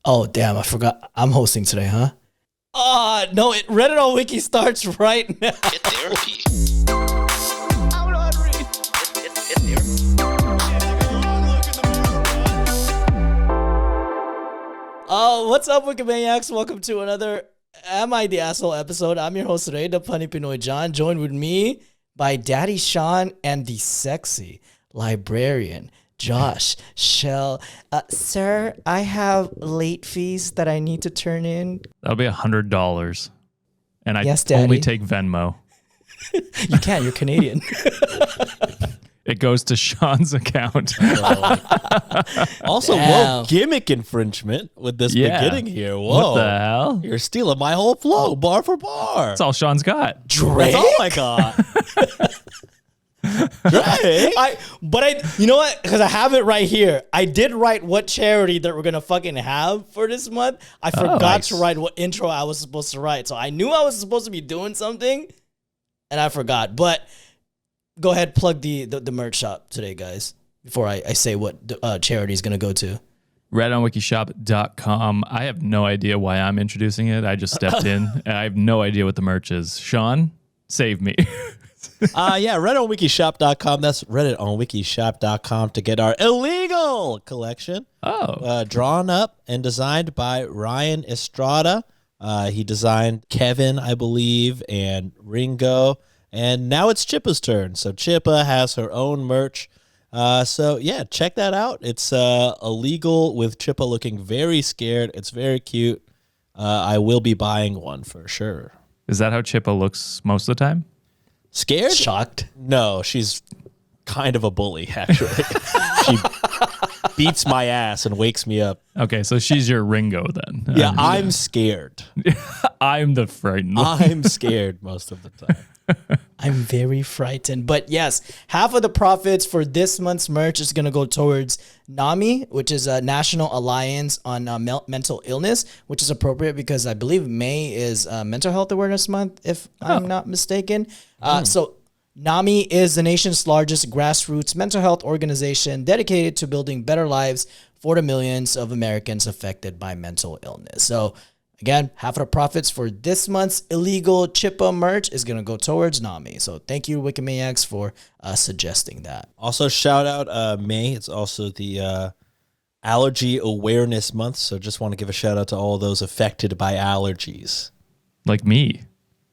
Oh, damn, I forgot. I'm hosting today, huh? No, Reddit on Wiki starts right now. Get therapy. I'm not reading. Get therapy. Oh, what's up, Wikimaniacs? Welcome to another Am I the Asshole episode. I'm your host today, the Punny Pinoy John, joined with me by Daddy Sean and the sexy librarian, Josh Shell. Sir, I have late fees that I need to turn in. That'll be $100. And I Yes, Daddy. only take Venmo. You can't, you're Canadian. It goes to Sean's account. Also, Damn. whoa, gimmick infringement with this Yeah. beginning here. Whoa. What the hell? You're stealing my whole flow, bar for bar. That's all Sean's got. Drake? That's all I got. Drake? You know what? Because I have it right here. I did write what charity that we're going to fucking have for this month. I forgot nice. to write what intro I was supposed to write. So I knew I was supposed to be doing something, and I forgot. But go ahead, plug the merch shop today, guys, before I say what the charity is going to go to. RedOnWikiShop.com. I have no idea why I'm introducing it. I just stepped in. And I have no idea what the merch is. Sean, save me. RedOnWikiShop.com. That's RedOnWikiShop.com to get our illegal collection. Drawn up and designed by Ryan Estrada. He designed Kevin, I believe, and Ringo. And now it's Chippa's turn. So Chippa has her own merch. So yeah, check that out. It's illegal with Chippa looking very scared. It's very cute. I will be buying one for sure. Is that how Chippa looks most of the time? Scared? Shocked. No, she's kind of a bully, actually. She beats my ass and wakes me up. Okay, so she's your Ringo then. Yeah, I'm scared. I'm the frightened one. I'm scared most of the time. I'm very frightened. But yes, half of the profits for this month's merch is going to go towards NAMI, which is a National Alliance on Mental Illness, which is appropriate because I believe May is Mental Health Awareness Month, if I'm not mistaken. So NAMI is the nation's largest grassroots mental health organization dedicated to building better lives for the millions of Americans affected by mental illness. So again, half of the profits for this month's illegal Chippa merch is going to go towards NAMI. So thank you, Wikimaniacs, for suggesting that. Also, shout out May. It's also the Allergy Awareness Month. So just want to give a shout out to all those affected by allergies. Like me.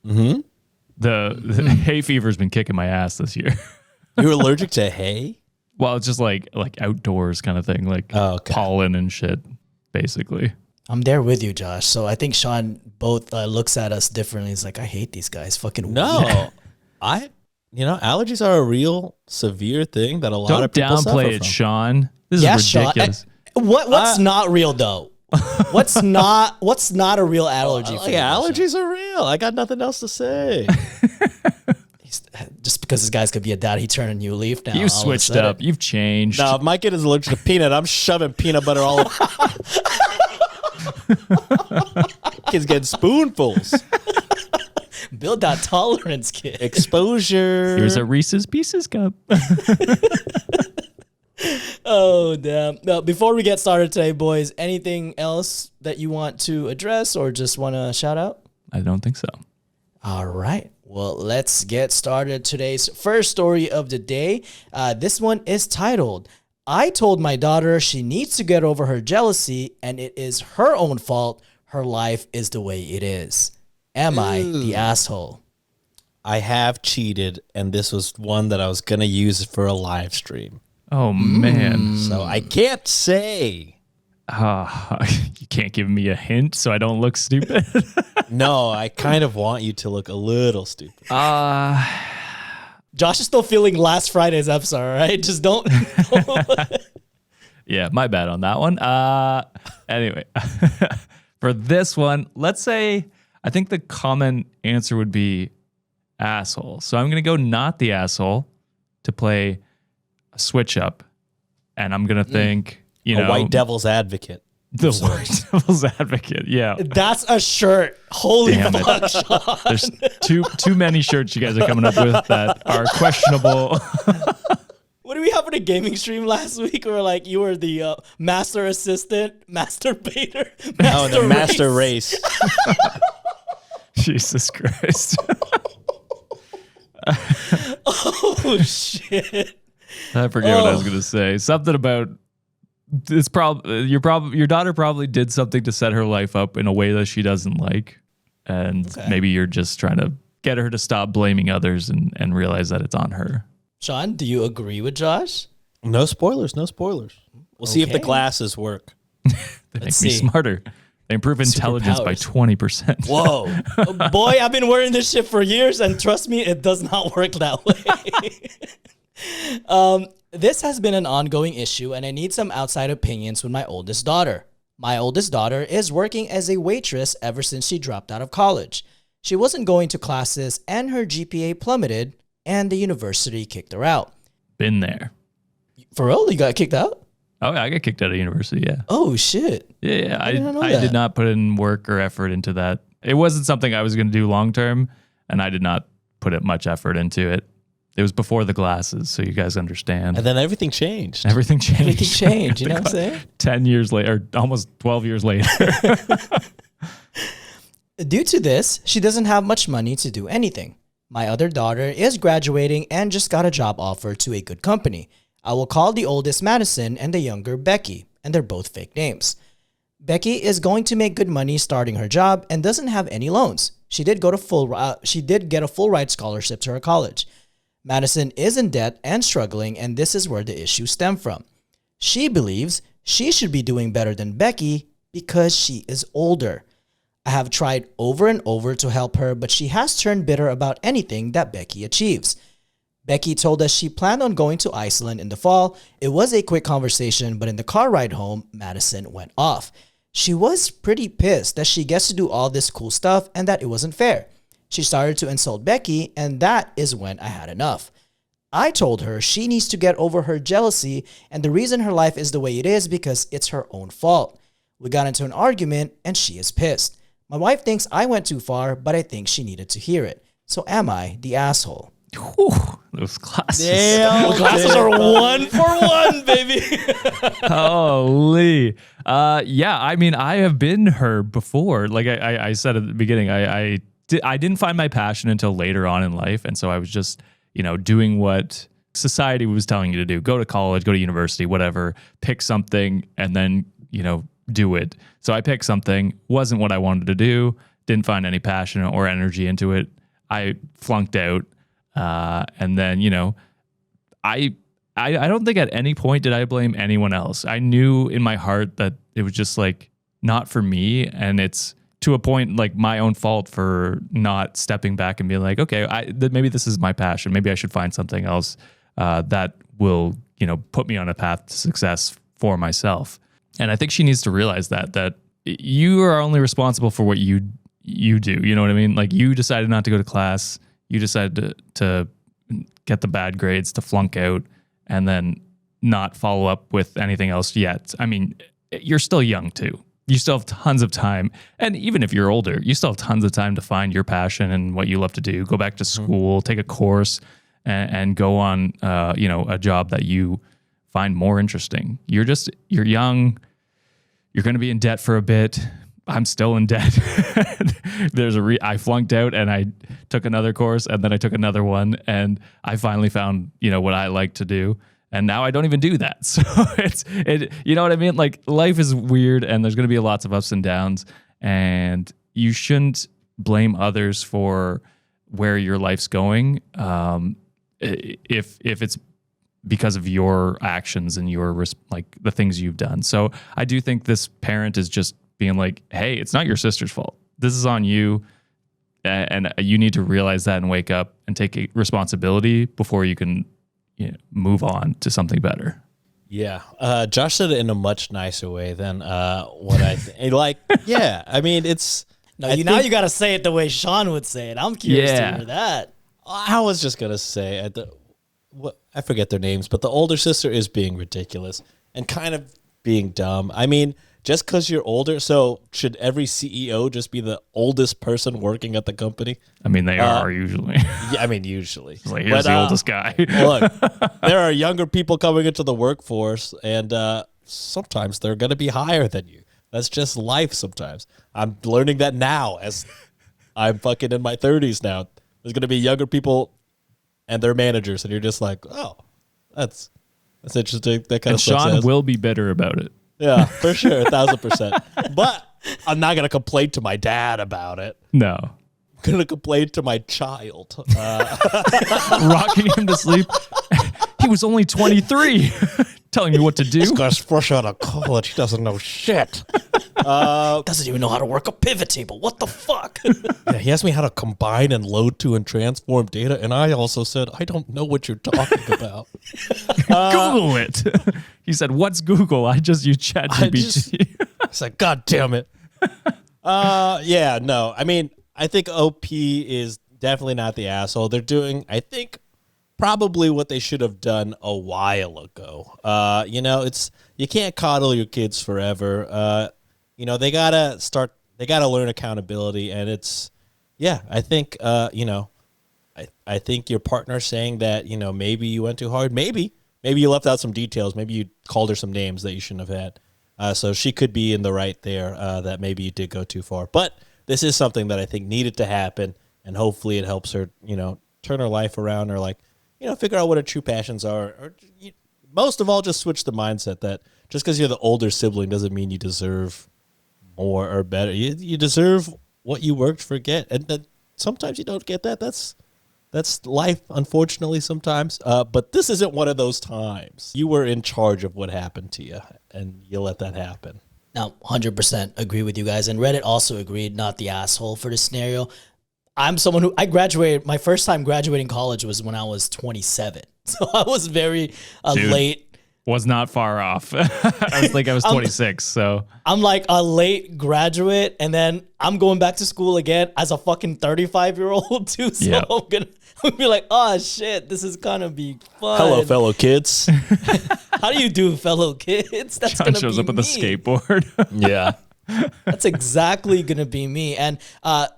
Mm-hmm. The hay fever's been kicking my ass this year. You're allergic to hay? Well, it's just like outdoors kind of thing, like pollen and shit, basically. I'm there with you, Josh. So I think Sean both looks at us differently. He's like, I hate these guys. Fucking No. Allergies are a real severe thing that a lot of people suffer Don't downplay it, from. Sean. This is ridiculous. What's not real though? What's not a real allergy for you, allergies are real. I got nothing else to say. Just because this guy's could be a dad, he turned a new leaf now. You switched up. You've changed. No, if my kid is allergic to peanut, I'm shoving peanut butter all over. Kids getting spoonfuls. Build that tolerance, kid. Exposure. Here's a Reese's Pieces cup. Oh, damn. Now, before we get started today, boys, anything else that you want to address or just want to shout out? I don't think so. All right. Well, let's get started. Today's first story of the day. This one is titled, I told my daughter she needs to get over her jealousy and it is her own fault. Her life is the way it is. Am I the asshole? I have cheated, and this was one that I was going to use for a live stream. Oh, man. So I can't say. You can't give me a hint so I don't look stupid. No, I kind of want you to look a little stupid. Josh is still feeling last Friday's episode, all right? Just don't. Yeah, my bad on that one. Anyway, for this one, let's say I think the common answer would be asshole. So I'm going to go not the asshole to play a switch up. And I'm going to think, a white devil's advocate. The white devil's advocate. Yeah. That's a shirt. Holy Damn fuck, it. Sean. There's too many shirts you guys are coming up with that are questionable. What do we have having a gaming stream last week where like you were the master assistant, masturbator, The master race. Jesus Christ. Oh shit. I forget what I was gonna say. Something about it's probably your daughter probably did something to set her life up in a way that she doesn't like, and maybe you're just trying to get her to stop blaming others and realize that it's on her. Sean, do you agree with Josh? No spoilers. No spoilers. We'll see if the glasses work. They make me smarter. They improve intelligence by 20%. Whoa. Boy, I've been wearing this shit for years, and trust me, it does not work that way. This has been an ongoing issue, and I need some outside opinions with my oldest daughter. My oldest daughter is working as a waitress ever since she dropped out of college. She wasn't going to classes, and her GPA plummeted, and the university kicked her out. Been there. For real? You got kicked out? Oh, yeah, I got kicked out of university, yeah. Oh, shit. Yeah, I did not put in work or effort into that. It wasn't something I was going to do long term, and I did not put much effort into it. It was before the glasses, so you guys understand. And then everything changed. Everything changed. Everything changed, you know what I'm saying? 10 years later, almost 12 years later. Due to this, she doesn't have much money to do anything. My other daughter is graduating and just got a job offer to a good company. I will call the oldest Madison and the younger Becky, and they're both fake names. Becky is going to make good money starting her job and doesn't have any loans. She did get a full ride scholarship to her college. Madison is in debt and struggling, and this is where the issue stemmed from. She believes she should be doing better than Becky because she is older. I have tried over and over to help her, but she has turned bitter about anything that Becky achieves. Becky told us she planned on going to Iceland in the fall. It was a quick conversation, but in the car ride home, Madison went off. She was pretty pissed that she gets to do all this cool stuff and that it wasn't fair. She started to insult Becky, and that is when I had enough. I told her she needs to get over her jealousy, and the reason her life is the way it is because it's her own fault. We got into an argument, and she is pissed. My wife thinks I went too far, but I think she needed to hear it. So am I the asshole? Whew, those glasses. Damn, glasses are 1 for 1, baby. Holy. Yeah, I mean, I have been her before. Like I said at the beginning, I didn't find my passion until later on in life. And so I was just, doing what society was telling you to do. Go to college, go to university, whatever, pick something, and then, do it. So I picked something, wasn't what I wanted to do, didn't find any passion or energy into it. I flunked out. And then, I don't think at any point did I blame anyone else. I knew in my heart that it was just like not for me. And it's to a point like my own fault for not stepping back and being like, okay, maybe this is my passion. Maybe I should find something else, that will, put me on a path to success for myself. And I think she needs to realize that you are only responsible for what you do. You know what I mean? Like you decided not to go to class. You decided to get the bad grades, to flunk out, and then not follow up with anything else yet. I mean, you're still young too. You still have tons of time. And even if you're older, you still have tons of time to find your passion and what you love to do. Go back to school, take a course, and go on, a job that you find more interesting. You're young. You're going to be in debt for a bit. I'm still in debt. I flunked out and I took another course and then I took another one and I finally found, what I like to do. And now I don't even do that. So you know what I mean? Like life is weird and there's going to be lots of ups and downs, and you shouldn't blame others for where your life's going. If it's because of your actions and your the things you've done. So I do think this parent is just being like, hey, it's not your sister's fault. This is on you. And you need to realize that and wake up and take responsibility before you can move on to something better. Yeah. Josh said it in a much nicer way than what I think. Yeah, I mean, it's... Now you got to say it the way Sean would say it. I'm curious to hear that. I was just going to say, I forget their names, but the older sister is being ridiculous and kind of being dumb. I mean, just because you're older. So should every CEO just be the oldest person working at the company? I mean, they are usually. Yeah, I mean, usually. It's like, here's the oldest guy. Look, there are younger people coming into the workforce, and sometimes they're going to be higher than you. That's just life sometimes. I'm learning that now as I'm fucking in my 30s now. There's going to be younger people and their managers, and you're just like, oh, that's interesting. That kind And of stuff. Sean will be bitter about it. Yeah, for sure, 1,000%. But I'm not going to complain to my dad about it. No. I'm going to complain to my child. Rocking him to sleep. He was only 23, telling me what to do. This guy's fresh out of college. He doesn't know shit. Doesn't even know how to work a pivot table. What the fuck? Yeah, he asked me how to combine and load to and transform data, and I also said, I don't know what you're talking about. Google it. He said, what's Google? I just use ChatGPT. It's like, God damn it. Yeah, no. I mean, I think OP is definitely not the asshole. They're doing, I think, probably what they should have done a while ago. You can't coddle your kids forever. They gotta learn accountability, and I think, I think your partner saying that, maybe you went too hard, maybe you left out some details, maybe you called her some names that you shouldn't have had. So she could be in the right there, that maybe you did go too far. But this is something that I think needed to happen, and hopefully it helps her, turn her life around, or figure out what her true passions are, or most of all, just switch the mindset that just because you're the older sibling doesn't mean you deserve more or better. You deserve what you worked for. And then sometimes you don't get that. That's life, unfortunately, sometimes. But this isn't one of those times. You were in charge of what happened to you, and you let that happen. Now, 100% agree with you guys. And Reddit also agreed, not the asshole for this scenario. I'm someone who, I graduated, my first time graduating college was when I was 27. So I was very late. Was not far off. I was 26, so. I'm like a late graduate, and then I'm going back to school again as a fucking 35-year-old too. So Yep. I'm gonna be like, oh shit, this is gonna be fun. Hello, fellow kids. How do you do, fellow kids? That's Sean gonna shows be up with me. a skateboard. Yeah. That's exactly going to be me. And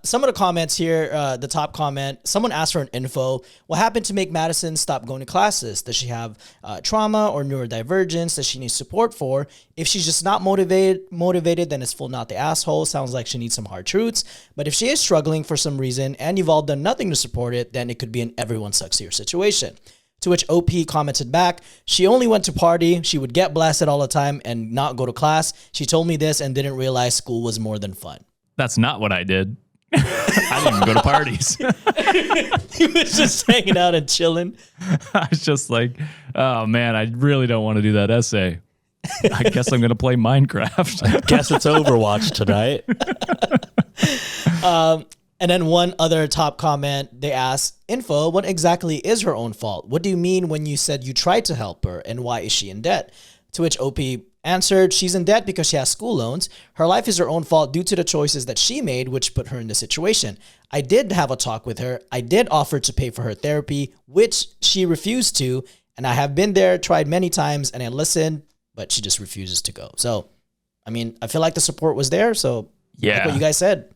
some of the comments here, the top comment, someone asked for an info. What happened to make Madison stop going to classes? Does she have trauma or neurodivergence that she needs support for? If she's just not motivated, then it's full not the asshole. Sounds like she needs some hard truths. But if she is struggling for some reason and you've all done nothing to support it, then it could be an everyone sucks here situation. To which OP commented back, she only went to party, she would get blasted all the time and not go to class. She told me this and didn't realize school was more than fun. That's not what I did. I didn't even go to parties. He was just hanging out and chilling. I was just like, oh man, I really don't want to do that essay. I guess I'm going to play Minecraft. Guess it's Overwatch tonight. And then one other top comment, they asked, info, what exactly is her own fault? What do you mean when you said you tried to help her, and why is she in debt? To which OP answered, she's in debt because she has school loans. Her life is her own fault due to the choices that she made, which put her in this situation. I did have a talk with her. I did offer to pay for her therapy, which she refused to. And I have been there, tried many times, and I listened, but she just refuses to go. So, I mean, I feel like the support was there. So, Yeah. like what you guys said,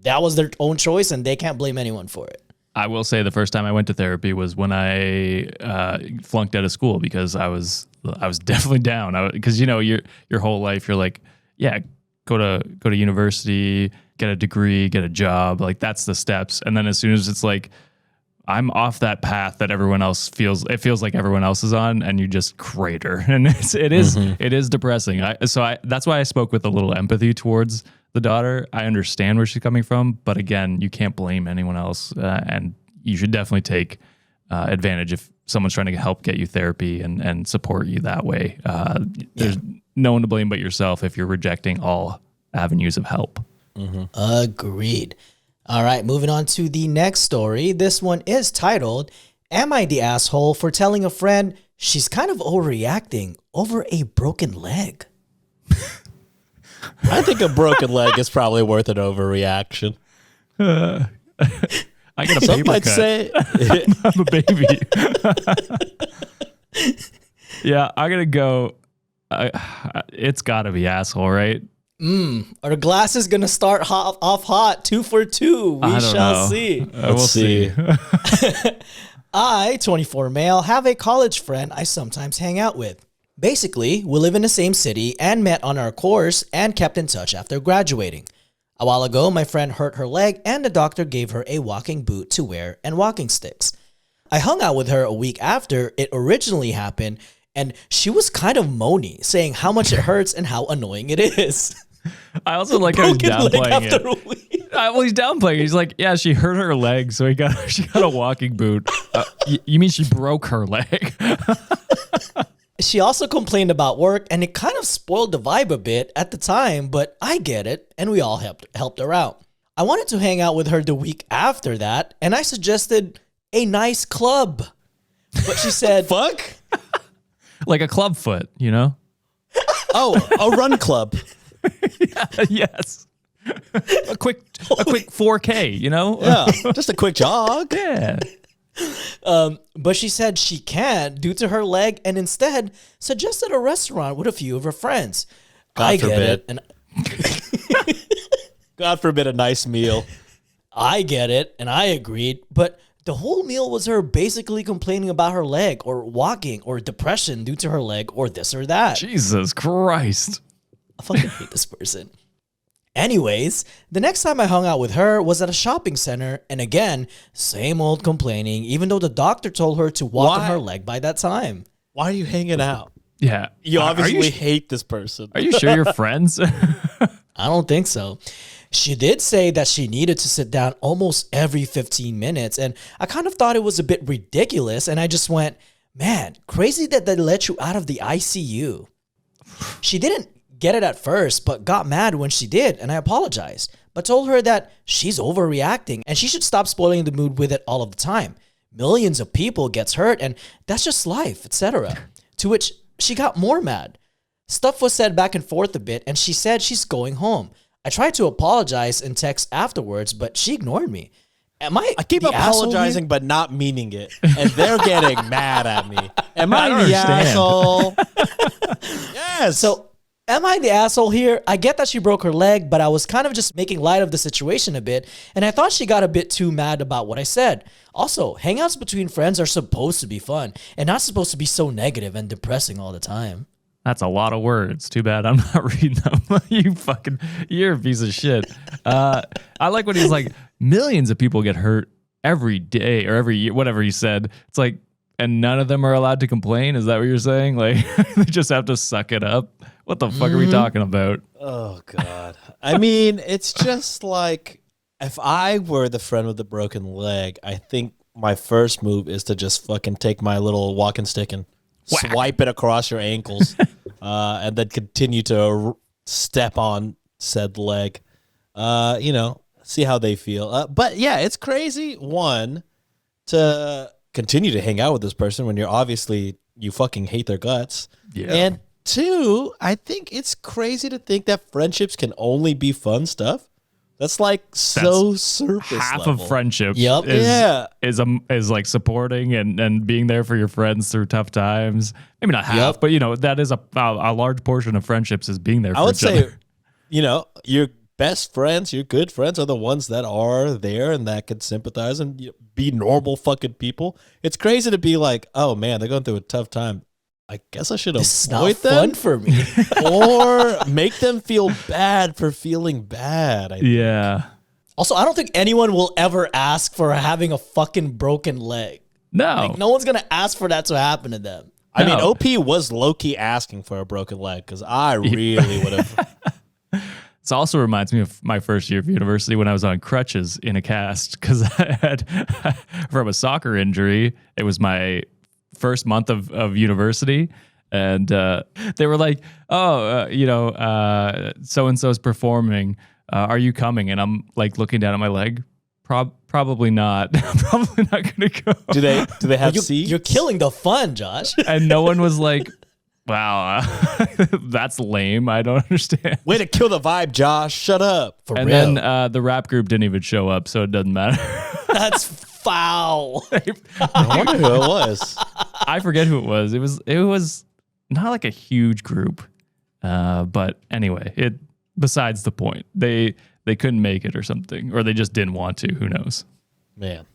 that was their own choice, and they can't blame anyone for it. I will say the first time I went to therapy was when I flunked out of school because I was definitely down. Because your whole life you're like, yeah, go to university, get a degree, get a job, like that's the steps. And then as soon as it's like I'm off that path that everyone else feels like everyone else is on, and you just crater, and it is depressing. That's why I spoke with a little empathy towards the daughter. I understand where she's coming from, but again, you can't blame anyone else, and you should definitely take advantage if someone's trying to help get you therapy and support you that way. There's no one to blame but yourself if you're rejecting all avenues of help. Mm-hmm. Agreed. All right, moving on to the next story. This one is titled, Am I the Asshole for Telling a Friend She's Kind of Overreacting Over a Broken Leg? I think a broken leg is probably worth an overreaction. I get a Some paper might cut. say, I'm a baby. Yeah, I'm going to go. It's got to be asshole, right? Are the glasses going to start off hot? 2 for 2. We shall see. We'll see. I, 24 male, have a college friend I sometimes hang out with. Basically, we live in the same city and met on our course and kept in touch after graduating. A while ago, my friend hurt her leg and the doctor gave her a walking boot to wear and walking sticks. I hung out with her a week after it originally happened, and she was kind of moany, saying how much it hurts and how annoying it is. I also like how he's downplaying it. Well, he's downplaying it. He's like, yeah, she hurt her leg, so she got a walking boot. You mean she broke her leg? She also complained about work, and it kind of spoiled the vibe a bit at the time, but I get it, and we all helped her out. I wanted to hang out with her the week after that, and I suggested a nice club. But she said, Fuck? Like a club foot, you know? Oh, a run club. Yes. A quick 4K, you know? Yeah, just a quick jog. Yeah. but she said she can't due to her leg and instead suggested a restaurant with a few of her friends. God forbid. Get it. And God forbid a nice meal. I get it, and I agreed, but the whole meal was her basically complaining about her leg or walking or depression due to her leg or this or that. Jesus Christ. I fucking hate this person. Anyways, the next time I hung out with her was at a shopping center, and again, same old complaining, even though the doctor told her to walk on her leg by that time. Why are you hanging out? Yeah. You obviously hate this person. Are you sure you're friends? I don't think so. She did say that she needed to sit down almost every 15 minutes, and I kind of thought it was a bit ridiculous, and I just went, man, crazy that they let you out of the ICU. She didn't get it at first, but got mad when she did, and I apologized, but told her that she's overreacting and she should stop spoiling the mood with it all of the time. Millions of people gets hurt, and that's just life, etc. To which she got more mad. Stuff was said back and forth a bit, and she said she's going home. I tried to apologize in text afterwards, but she ignored me. I keep apologizing but not meaning it, and they're getting mad at me. Am I the asshole? Yes. So am I the asshole here? I get that she broke her leg, but I was kind of just making light of the situation a bit, and I thought she got a bit too mad about what I said. Also, hangouts between friends are supposed to be fun and not supposed to be so negative and depressing all the time. That's a lot of words. Too bad I'm not reading them. You're a piece of shit. I like when he's like, millions of people get hurt every day or every year, whatever he said. It's like, and none of them are allowed to complain. Is that what you're saying? Like, they just have to suck it up. What the fuck are we talking about? Oh, God. I mean, it's just like, if I were the friend with the broken leg, I think my first move is to just fucking take my little walking stick and swipe it across your ankles and then continue to step on said leg. See how they feel. But yeah, it's crazy, one, to continue to hang out with this person when you fucking hate their guts. Yeah. And two, I think it's crazy to think that friendships can only be fun stuff. That's like so surface half level. of friendship. Yep. is like supporting and being there for your friends through tough times. Maybe not half, but that is a large portion of friendships is being there. For each other. Your best friends, your good friends are the ones that are there and that can sympathize and be normal fucking people. It's crazy to be like, oh man, they're going through a tough time. I guess I should avoid them fun for me. or make them feel bad for feeling bad. Yeah. Also, I don't think anyone will ever ask for having a fucking broken leg. No. No one's going to ask for that to happen to them. I mean, OP was low-key asking for a broken leg because I really would have. This also reminds me of my first year of university when I was on crutches in a cast because I had, from a soccer injury, it was my first month of university, and they were like, so-and-so's performing, are you coming? And I'm like looking down at my leg, probably not. I'm probably not gonna go. Do they have seats? You're killing the fun, Josh. And no one was like, wow, that's lame, I don't understand. Way to kill the vibe, Josh. Shut up. For and real. then the rap group didn't even show up, so it doesn't matter. That's foul. I wonder who it was. I forget who it was. It was not like a huge group. But anyway, besides the point. They couldn't make it or something, or they just didn't want to. Who knows? Man.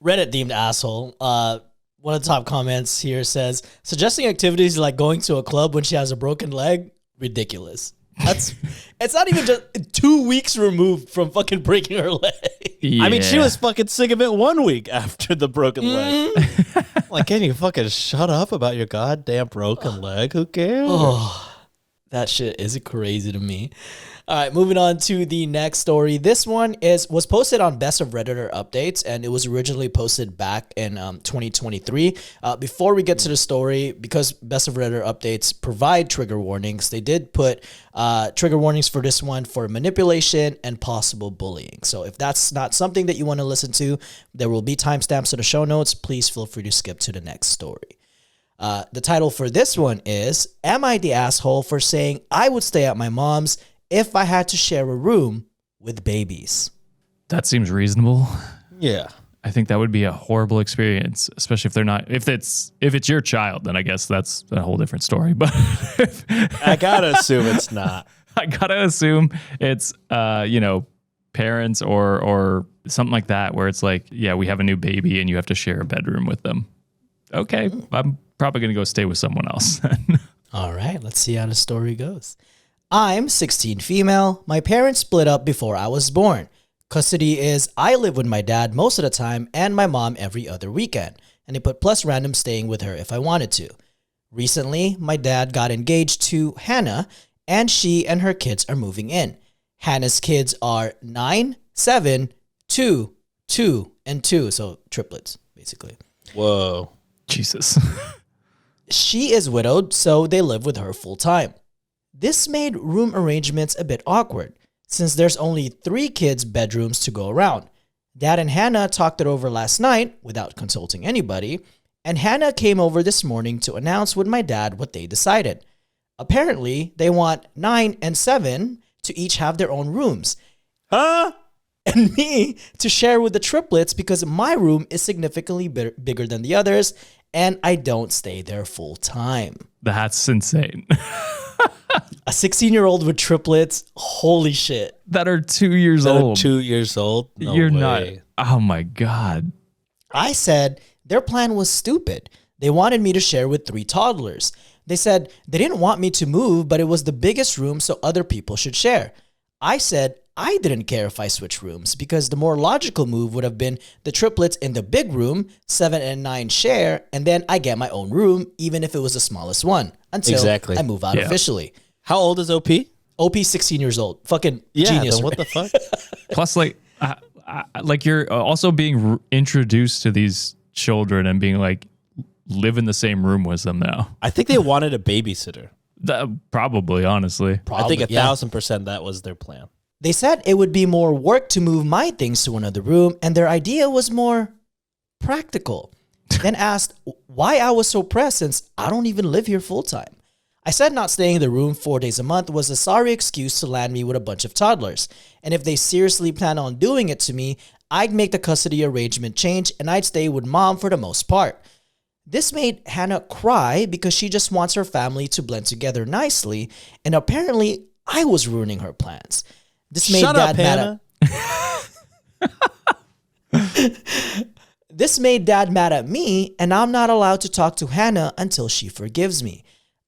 Reddit deemed asshole. One of the top comments here says, suggesting activities like going to a club when she has a broken leg, ridiculous. It's not even just 2 weeks removed from fucking breaking her leg. Yeah. I mean, she was fucking sick of it 1 week after the broken leg. Like, can you fucking shut up about your goddamn broken leg? Who cares? Oh, that shit is crazy to me. All right, moving on to the next story. This one was posted on Best of Redditor Updates, and it was originally posted back in 2023. Before we get to the story, because Best of Redditor Updates provide trigger warnings, they did put trigger warnings for this one for manipulation and possible bullying. So if that's not something that you want to listen to, there will be timestamps in the show notes. Please feel free to skip to the next story. The title for this one is, Am I the asshole for saying I would stay at my mom's if I had to share a room with babies? That seems reasonable. Yeah. I think that would be a horrible experience, especially if they're not. If it's your child, then I guess that's a whole different story. But I gotta assume it's not. I gotta assume it's parents or something like that, where it's like, yeah, we have a new baby and you have to share a bedroom with them. Okay, I'm probably gonna go stay with someone else. All right, let's see how the story goes. I'm 16 female. My parents split up before I was born. Custody is I live with my dad most of the time and my mom every other weekend. And they put plus random staying with her if I wanted to. Recently, my dad got engaged to Hannah and she and her kids are moving in. Hannah's kids are 9, 7, 2, 2, and 2. So triplets, basically. Whoa. Jesus. She is widowed, so they live with her full time. This made room arrangements a bit awkward, since there's only 3 kids' bedrooms to go around. Dad and Hannah talked it over last night without consulting anybody, and Hannah came over this morning to announce with my dad what they decided. Apparently, they want 9 and 7 to each have their own rooms. Huh? And me to share with the triplets because my room is significantly bigger than the others, and I don't stay there full time. That's insane. A 16-year-old with triplets, holy shit. That are 2 years old. 2 years old? No You're way. not. Oh my God. I said their plan was stupid. They wanted me to share with 3 toddlers. They said they didn't want me to move, but it was the biggest room, so other people should share. I said I didn't care if I switched rooms because the more logical move would have been the triplets in the big room, 7 and 9 share, and then I get my own room, even if it was the smallest one, until I move out officially. How old is OP? OP 16 years old. Fucking Yeah, genius. then what the fuck? Plus, like you're also being introduced to these children and being like, live in the same room with them now. I think they wanted a babysitter. Probably, honestly. I think 1,000% that was their plan. They said it would be more work to move my things to another room, and their idea was more practical. Then asked why I was so pressed since I don't even live here full time. I said not staying in the room 4 days a month was a sorry excuse to land me with a bunch of toddlers. And if they seriously plan on doing it to me, I'd make the custody arrangement change and I'd stay with mom for the most part. This made Hannah cry because she just wants her family to blend together nicely, and apparently I was ruining her plans. This made Dad mad at This made Dad mad at me, and I'm not allowed to talk to Hannah until she forgives me.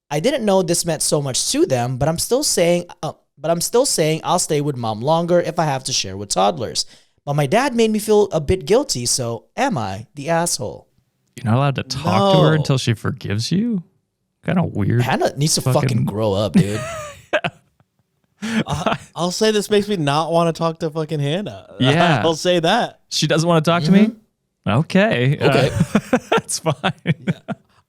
I didn't know this meant so much to them, but I'm still saying I'll stay with mom longer if I have to share with toddlers. But my dad made me feel a bit guilty, so am I the asshole? You're not allowed to talk to her until she forgives you? Kind of weird. Hannah needs to fucking grow up, dude. I'll say this makes me not want to talk to fucking Hannah. Yeah. I'll say that. She doesn't want to talk to me? Okay. That's fine. Yeah.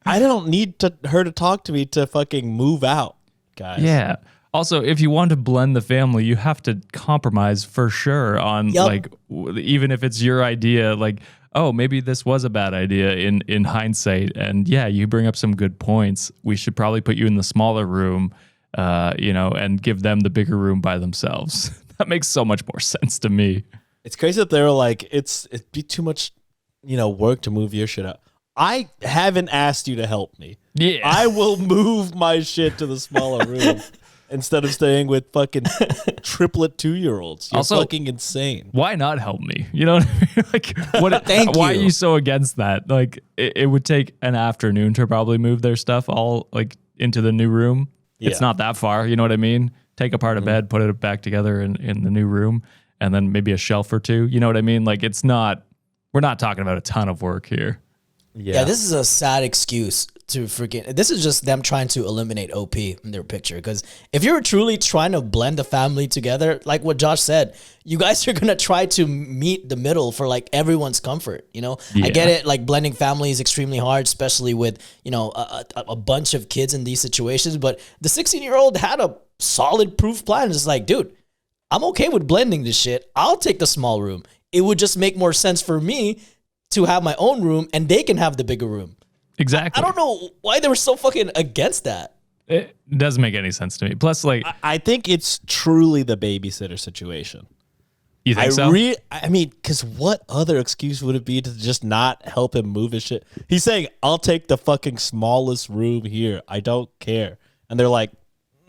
I don't need her to talk to me to fucking move out, guys. Yeah. Also, if you want to blend the family, you have to compromise for sure on even if it's your idea, like, oh, maybe this was a bad idea in hindsight. And yeah, you bring up some good points. We should probably put you in the smaller room, and give them the bigger room by themselves. That makes so much more sense to me. It's crazy that they were like, it'd be too much, work to move your shit out. I haven't asked you to help me. Yeah. I will move my shit to the smaller room instead of staying with fucking triplet 2-year-olds. You're Also, fucking insane. Why not help me? You know what I mean? Like, what? Thank why you. are you so against that? Like, it would take an afternoon to probably move their stuff all like into the new room. It's Yeah. not that far. You know what I mean? Take apart a bed, put it back together in the new room, and then maybe a shelf or two. You know what I mean? Like, it's not. We're not talking about a ton of work here. Yeah, this is a sad excuse to freaking. This is just them trying to eliminate OP in their picture. Because if you're truly trying to blend the family together, like what Josh said, you guys are gonna try to meet the middle for like everyone's comfort. You know, I get it. Like blending family is extremely hard, especially with a bunch of kids in these situations. But the 16-year-old had a solid proof plan. It's like, dude, I'm okay with blending this shit. I'll take the small room. It would just make more sense for me to have my own room and they can have the bigger room. Exactly. I don't know why they were so fucking against that. It doesn't make any sense to me. Plus, like, I think it's truly the babysitter situation. you think so? I mean, because what other excuse would it be to just not help him move his shit? He's saying, I'll take the fucking smallest room here. I don't care. And they're like,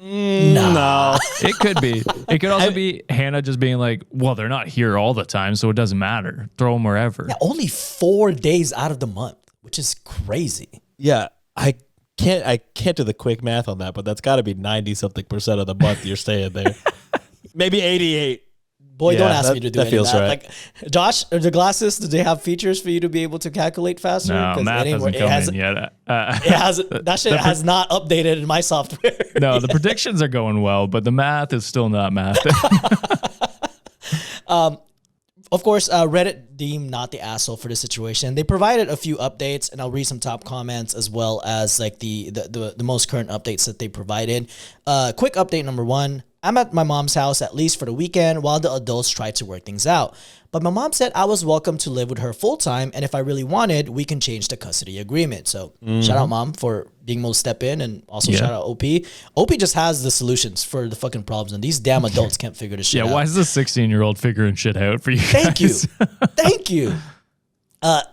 no. It could be. It could also be Hannah just being like, well, they're not here all the time, so it doesn't matter. Throw them wherever. Yeah, only 4 days out of the month, which is crazy. Yeah, I can't do the quick math on that, but that's got to be 90-something% of the month you're staying there. Maybe 88. Boy, Yeah, don't ask that- me to do that any feels of that. right. Like, Josh, are the glasses, do they have features for you to be able to calculate faster? No, 'Cause math it ain't hasn't wor- come it hasn't, in yet. It hasn't. That shit has not updated in my software. No, the predictions are going well, but the math is still not math. Of course, Reddit deemed not the asshole for this situation. They provided a few updates, and I'll read some top comments as well as like the most current updates that they provided. Quick update number 1. I'm at my mom's house at least for the weekend while the adults try to work things out. But my mom said I was welcome to live with her full time, and if I really wanted, we can change the custody agreement. So shout out mom for being able to step in, and also shout out OP. OP just has the solutions for the fucking problems, and these damn adults can't figure this shit out. Yeah, why is this 16-year-old figuring shit out for you Thank you. guys? Thank you.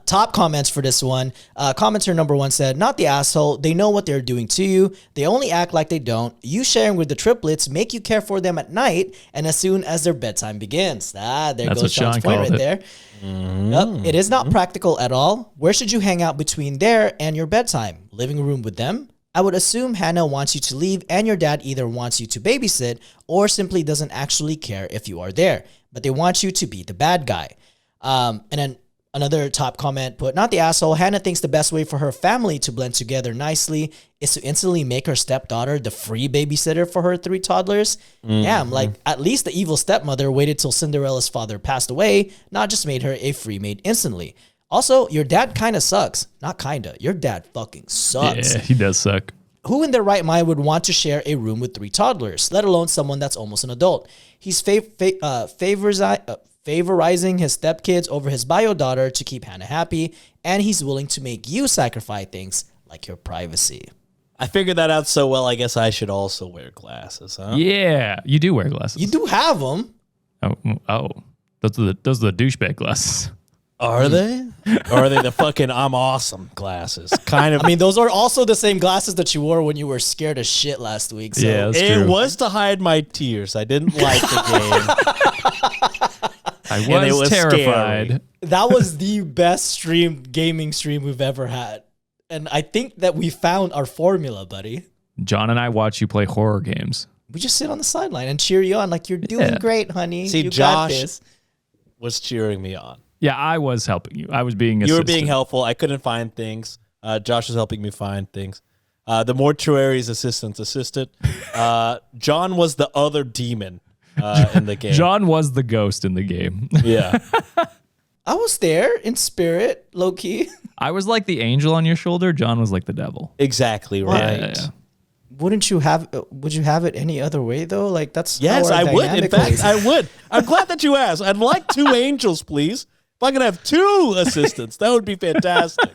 Top comments for this one. Commenter number 1 said, not the asshole. They know what they're doing to you. They only act like they don't. You sharing with the triplets make you care for them at night and as soon as their bedtime begins. There That's goes what Sean's Sean point called right it. there. Yep. It is not practical at all. Where should you hang out between there and your bedtime? Living room with them? I would assume Hannah wants you to leave and your dad either wants you to babysit or simply doesn't actually care if you are there, but they want you to be the bad guy. And then another top comment put, not the asshole. Hannah thinks the best way for her family to blend together nicely is to instantly make her stepdaughter the free babysitter for her 3 toddlers. Damn, like at least the evil stepmother waited till Cinderella's father passed away, not just made her a free maid instantly. Also, your dad kind of sucks. Not kinda. Your dad fucking sucks. Yeah, he does suck. Who in their right mind would want to share a room with 3 toddlers, let alone someone that's almost an adult? He's favorizing his stepkids over his bio daughter to keep Hannah happy, and he's willing to make you sacrifice things like your privacy. I figured that out so well, I guess I should also wear glasses, huh? Yeah, you do wear glasses. You do have them. Oh, those are the douchebag glasses. Are they? Or are they the fucking I'm awesome glasses? Kind of. I mean, those are also the same glasses that you wore when you were scared as shit last week. So. Yeah, that's it true. was to hide my tears. I didn't like the game. I And it was was terrified. scary. That was the best gaming stream we've ever had. And I think that we found our formula, buddy. John and I watch you play horror games. We just sit on the sideline and cheer you on like you're doing Yeah. great, honey. See, you got Josh this. was cheering me on. Yeah, I was helping you. I was being You were assistant. being helpful. I couldn't find things. Josh was helping me find things. The mortuary's assistant. John was the other demon in the game. John was the ghost in the game. Yeah. I was there in spirit, low key. I was like the angel on your shoulder. John was like the devil. Exactly right. Yeah. Would you have it any other way though? Like that's Yes, how our I would. In dynamic fact, is. I would. I'm glad that you asked. I'd like 2 angels, please. If I could have 2 assistants, that would be fantastic.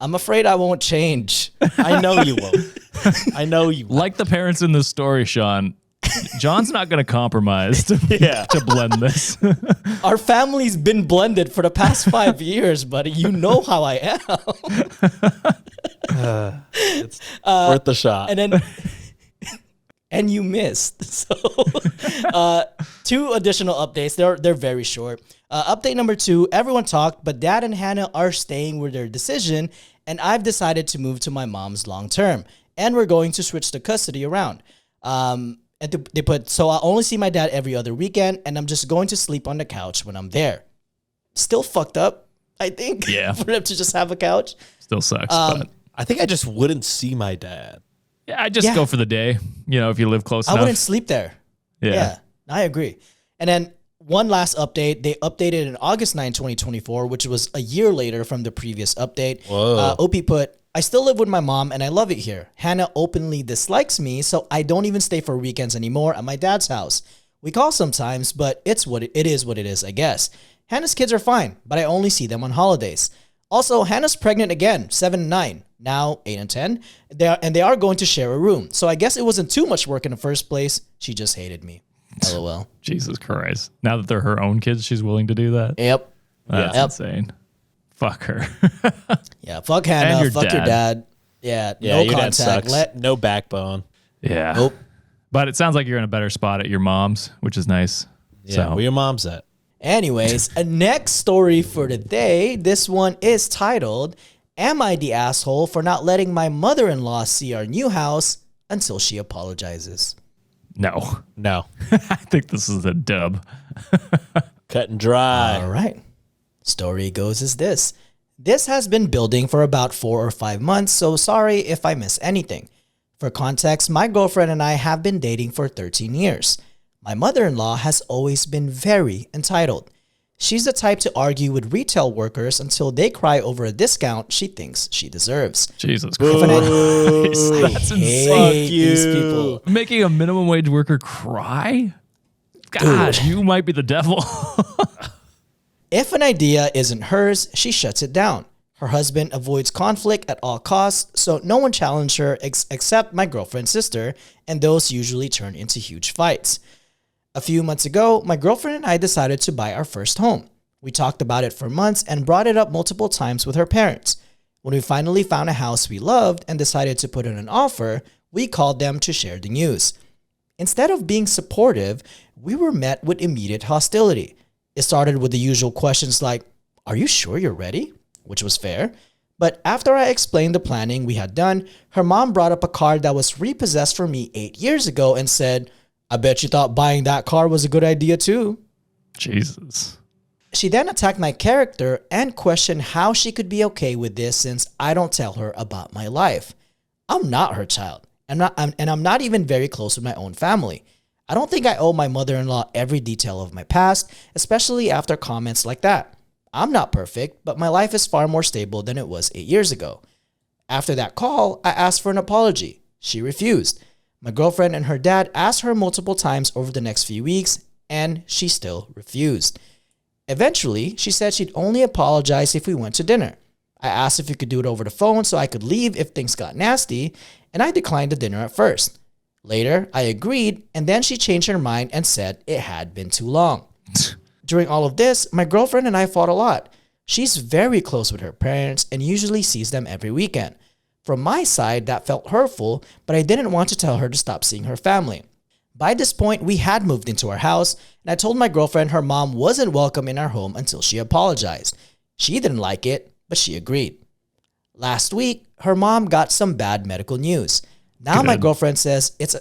I'm afraid I won't change. I know you won't. I know you won't. Like the parents in the story, Sean, John's not going to compromise to blend this. Our family's been blended for the past 5 years, buddy. You know how I am. It's worth the shot. And then, and you missed. So, 2 additional updates. They're very short. Update number 2, everyone talked, but Dad and Hannah are staying with their decision, and I've decided to move to my mom's long term, and we're going to switch the custody around. And they put, so I only see my dad every other weekend, and I'm just going to sleep on the couch when I'm there. Still fucked up, I think. Yeah. For them to just have a couch. Still sucks. But I think I just wouldn't see my dad. yeah, I just go for the day. You know, if you live close I enough. wouldn't sleep there. Yeah. I agree. And then one last update. They updated in August 9, 2024, which was a year later from the previous update. Whoa. OP put, I still live with my mom and I love it here. Hannah openly dislikes me, so I don't even stay for weekends anymore at my dad's house. We call sometimes, but it is what it is, I guess. Hannah's kids are fine, but I only see them on holidays. Also, Hannah's pregnant again, 7 and 9, now 8 and 10. They are going to share a room. So I guess it wasn't too much work in the first place. She just hated me. LOL. Jesus Christ. Now that they're her own kids, she's willing to do that? Yep. That's insane. Fuck her. Yeah, fuck Hannah, your fuck your dad. Yeah, no your dad contact. sucks. No backbone. Yeah. Nope. But it sounds like you're in a better spot at your mom's, which is nice. Yeah, So where your mom's at? Anyways, a next story for the day. This one is titled, Am I the asshole for not letting my mother-in-law see our new house until she apologizes? no. No. I think this is a dub. Cut and dry. All right. Story goes as this. This has been building for about 4 or 5 months, so sorry if I miss anything. For context, my girlfriend and I have been dating for 13 years. My mother-in-law has always been very entitled. She's the type to argue with retail workers until they cry over a discount she thinks she deserves. Jesus If an- Christ. I That's hate insane. these people. Making a minimum wage worker cry? God, you might be the devil. If an idea isn't hers, she shuts it down. Her husband avoids conflict at all costs, so no one challenged her except my girlfriend's sister, and those usually turn into huge fights. A few months ago, my girlfriend and I decided to buy our first home. We talked about it for months and brought it up multiple times with her parents. When we finally found a house we loved and decided to put in an offer, we called them to share the news. Instead of being supportive, we were met with immediate hostility. It started with the usual questions like, "Are you sure you're ready?" Which was fair. But after I explained the planning we had done, her mom brought up a car that was repossessed for me 8 years ago and said, "I bet you thought buying that car was a good idea too." Jesus. She then attacked my character and questioned how she could be okay with this since I don't tell her about my life. I'm not her child, and I'm not even very close with my own family. I don't think I owe my mother-in-law every detail of my past, especially after comments like that. I'm not perfect, but my life is far more stable than it was 8 years ago. After that call, I asked for an apology. She refused. My girlfriend and her dad asked her multiple times over the next few weeks, and she still refused. Eventually, she said she'd only apologize if we went to dinner. I asked if we could do it over the phone so I could leave if things got nasty, and I declined the dinner at first. Later, I agreed, and then she changed her mind and said it had been too long. During all of this, my girlfriend and I fought a lot. She's very close with her parents and usually sees them every weekend. From my side, that felt hurtful, but I didn't want to tell her to stop seeing her family. By this point, we had moved into our house, and I told my girlfriend her mom wasn't welcome in our home until she apologized. She didn't like it, but she agreed. Last week, her mom got some bad medical news. Now my girlfriend says it's a...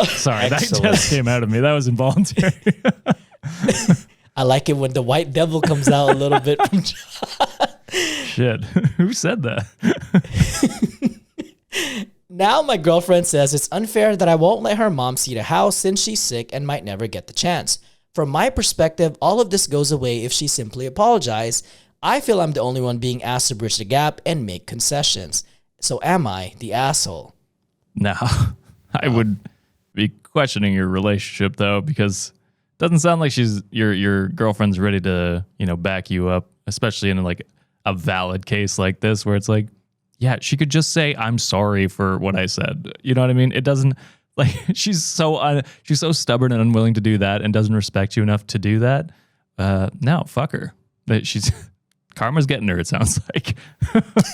Sorry, that Excellent. just came out of me. That was involuntary. I like it when the white devil comes out a little bit from Shit. Who said that? Now my girlfriend says it's unfair that I won't let her mom see the house since she's sick and might never get the chance. From my perspective, all of this goes away if she simply apologizes. I feel I'm the only one being asked to bridge the gap and make concessions. So am I the asshole? No. I would be questioning your relationship though, because it doesn't sound like your girlfriend's ready to, back you up, especially in like a valid case like this where it's like, yeah, she could just say, I'm sorry for what I said. You know what I mean? It doesn't, like, she's so stubborn and unwilling to do that and doesn't respect you enough to do that. No, fuck her. That she's karma's getting her, it sounds like.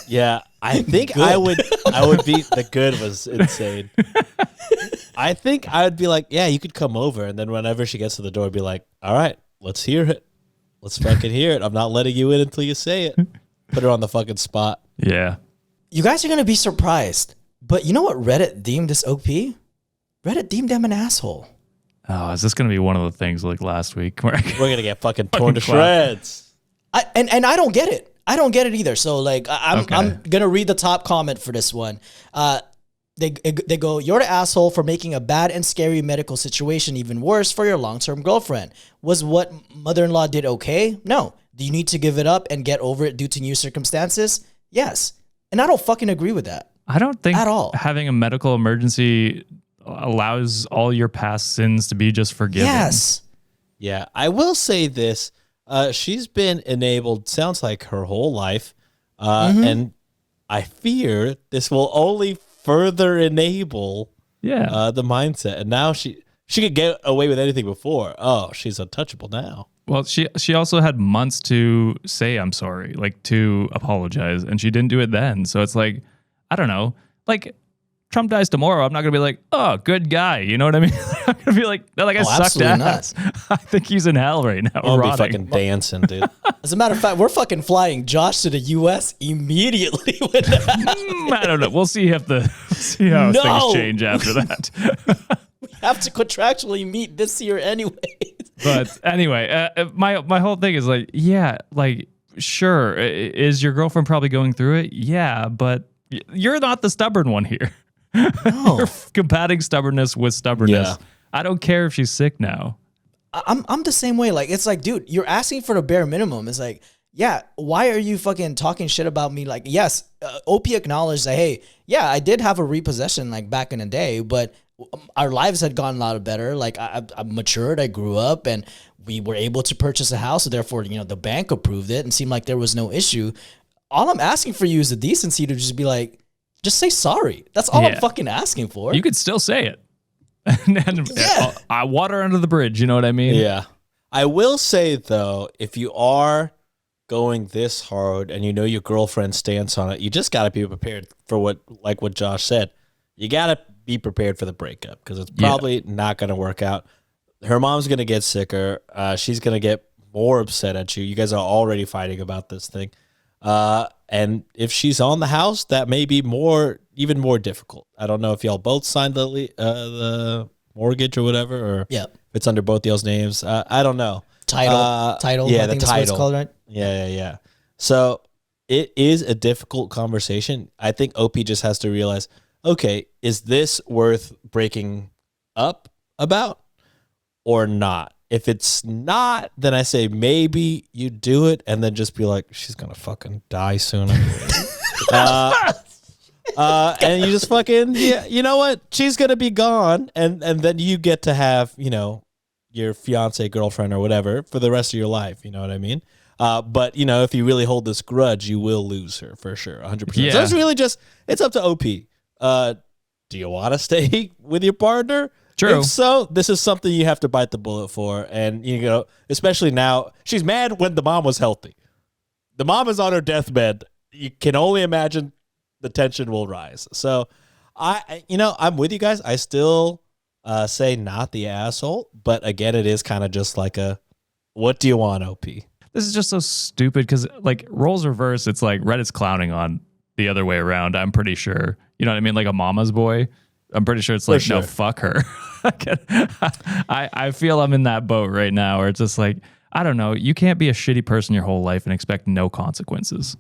Yeah, I think I would be, the good was insane. I think I would be like, yeah, you could come over. And then whenever she gets to the door, be like, all right, let's hear it. Let's fucking hear it. I'm not letting you in until you say it. Put her on the fucking spot. Yeah. You guys are going to be surprised. But you know what Reddit deemed this OP? Reddit deemed them an asshole. Oh, is this going to be one of the things like last week? Where We're going to get fucking torn to shreds. And I don't get it. I don't get it either. So like I'm going to read the top comment for this one. They go, you're the asshole for making a bad and scary medical situation even worse for your long-term girlfriend. Was what mother-in-law did okay? No. Do you need to give it up and get over it due to new circumstances? Yes. And I don't fucking agree with that. I don't think at all. Having a medical emergency allows all your past sins to be just forgiven. Yes. Yeah, I will say this. She's been enabled, sounds like her whole life. And I fear this will only further enable the mindset. And now she could get away with anything before. Oh, she's untouchable now. Well, she also had months to say I'm sorry, like to apologize, and she didn't do it then. So it's like, I don't know. Like, Trump dies tomorrow, I'm not going to be like, oh, good guy. You know what I mean? I'm going to be like, that guy sucked ass. I think he's in hell right now. I'll be fucking dancing, dude. As a matter of fact, we're fucking flying Josh to the U.S. immediately with that. I don't know. We'll see how things change after that. We have to contractually meet this year anyway. But anyway, my whole thing is like, yeah, like, sure, is your girlfriend probably going through it? Yeah, but you're not the stubborn one here. No. You're combating stubbornness with stubbornness. Yeah. I don't care if she's sick now. I'm the same way. Like, it's like, dude, you're asking for the bare minimum. It's like, yeah, why are you fucking talking shit about me? Like, yes, OP acknowledged that, hey, yeah, I did have a repossession like back in the day, but our lives had gotten a lot better. Like, I matured, I grew up, and we were able to purchase a house. So therefore, the bank approved it and seemed like there was no issue. All I'm asking for you is the decency to just be like, just say sorry. That's all I'm fucking asking for. You could still say it. I water under the bridge. You know what I mean? Yeah. I will say, though, if you are going this hard and you know your girlfriend's stance on it, you just got to be prepared for what Josh said. You got to be prepared for the breakup because it's probably not going to work out. Her mom's going to get sicker. She's going to get more upset at you. You guys are already fighting about this thing. And if she's on the house, that may be even more difficult. I don't know if y'all both signed the mortgage or whatever, or if it's under both y'all's names. I don't know. Title. Yeah, I think the that's what it's title. called, right? Yeah. So it is a difficult conversation. I think OP just has to realize, okay, is this worth breaking up about or not? If it's not, then I say maybe you do it and then just be like, she's going to fucking die soon. And you just fucking, you know what? She's going to be gone. And then you get to have, your fiance, girlfriend or whatever for the rest of your life. You know what I mean? But, if you really hold this grudge, you will lose her for sure. 100%. Yeah. So it's really it's up to OP. Do you want to stay with your partner? True. If so, this is something you have to bite the bullet for. And, especially now, she's mad when the mom was healthy. The mom is on her deathbed. You can only imagine the tension will rise. So, I'm with you guys. I still say not the asshole. But again, it is kind of just like what do you want, OP? This is just so stupid because, like, roles reverse. It's like Reddit's clowning on the other way around, I'm pretty sure. You know what I mean? Like a mama's boy. I'm pretty sure it's like, no, fuck her. I feel I'm in that boat right now where it's just like, I don't know. You can't be a shitty person your whole life and expect no consequences.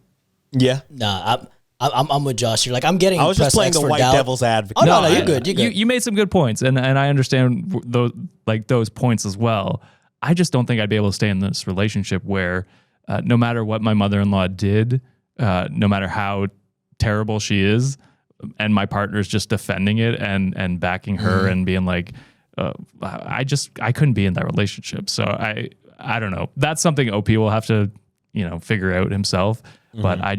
Yeah. Nah, I'm with Josh. You're like, I'm getting. I was just playing the white devil's advocate. Oh no, you're good. You're good. You made some good points, and I understand those points as well. I just don't think I'd be able to stay in this relationship where no matter what my mother-in-law did, no matter how terrible she is, and my partner's just defending it and backing her and being like, I couldn't be in that relationship. So I don't know. That's something OP will have to, figure out himself. But I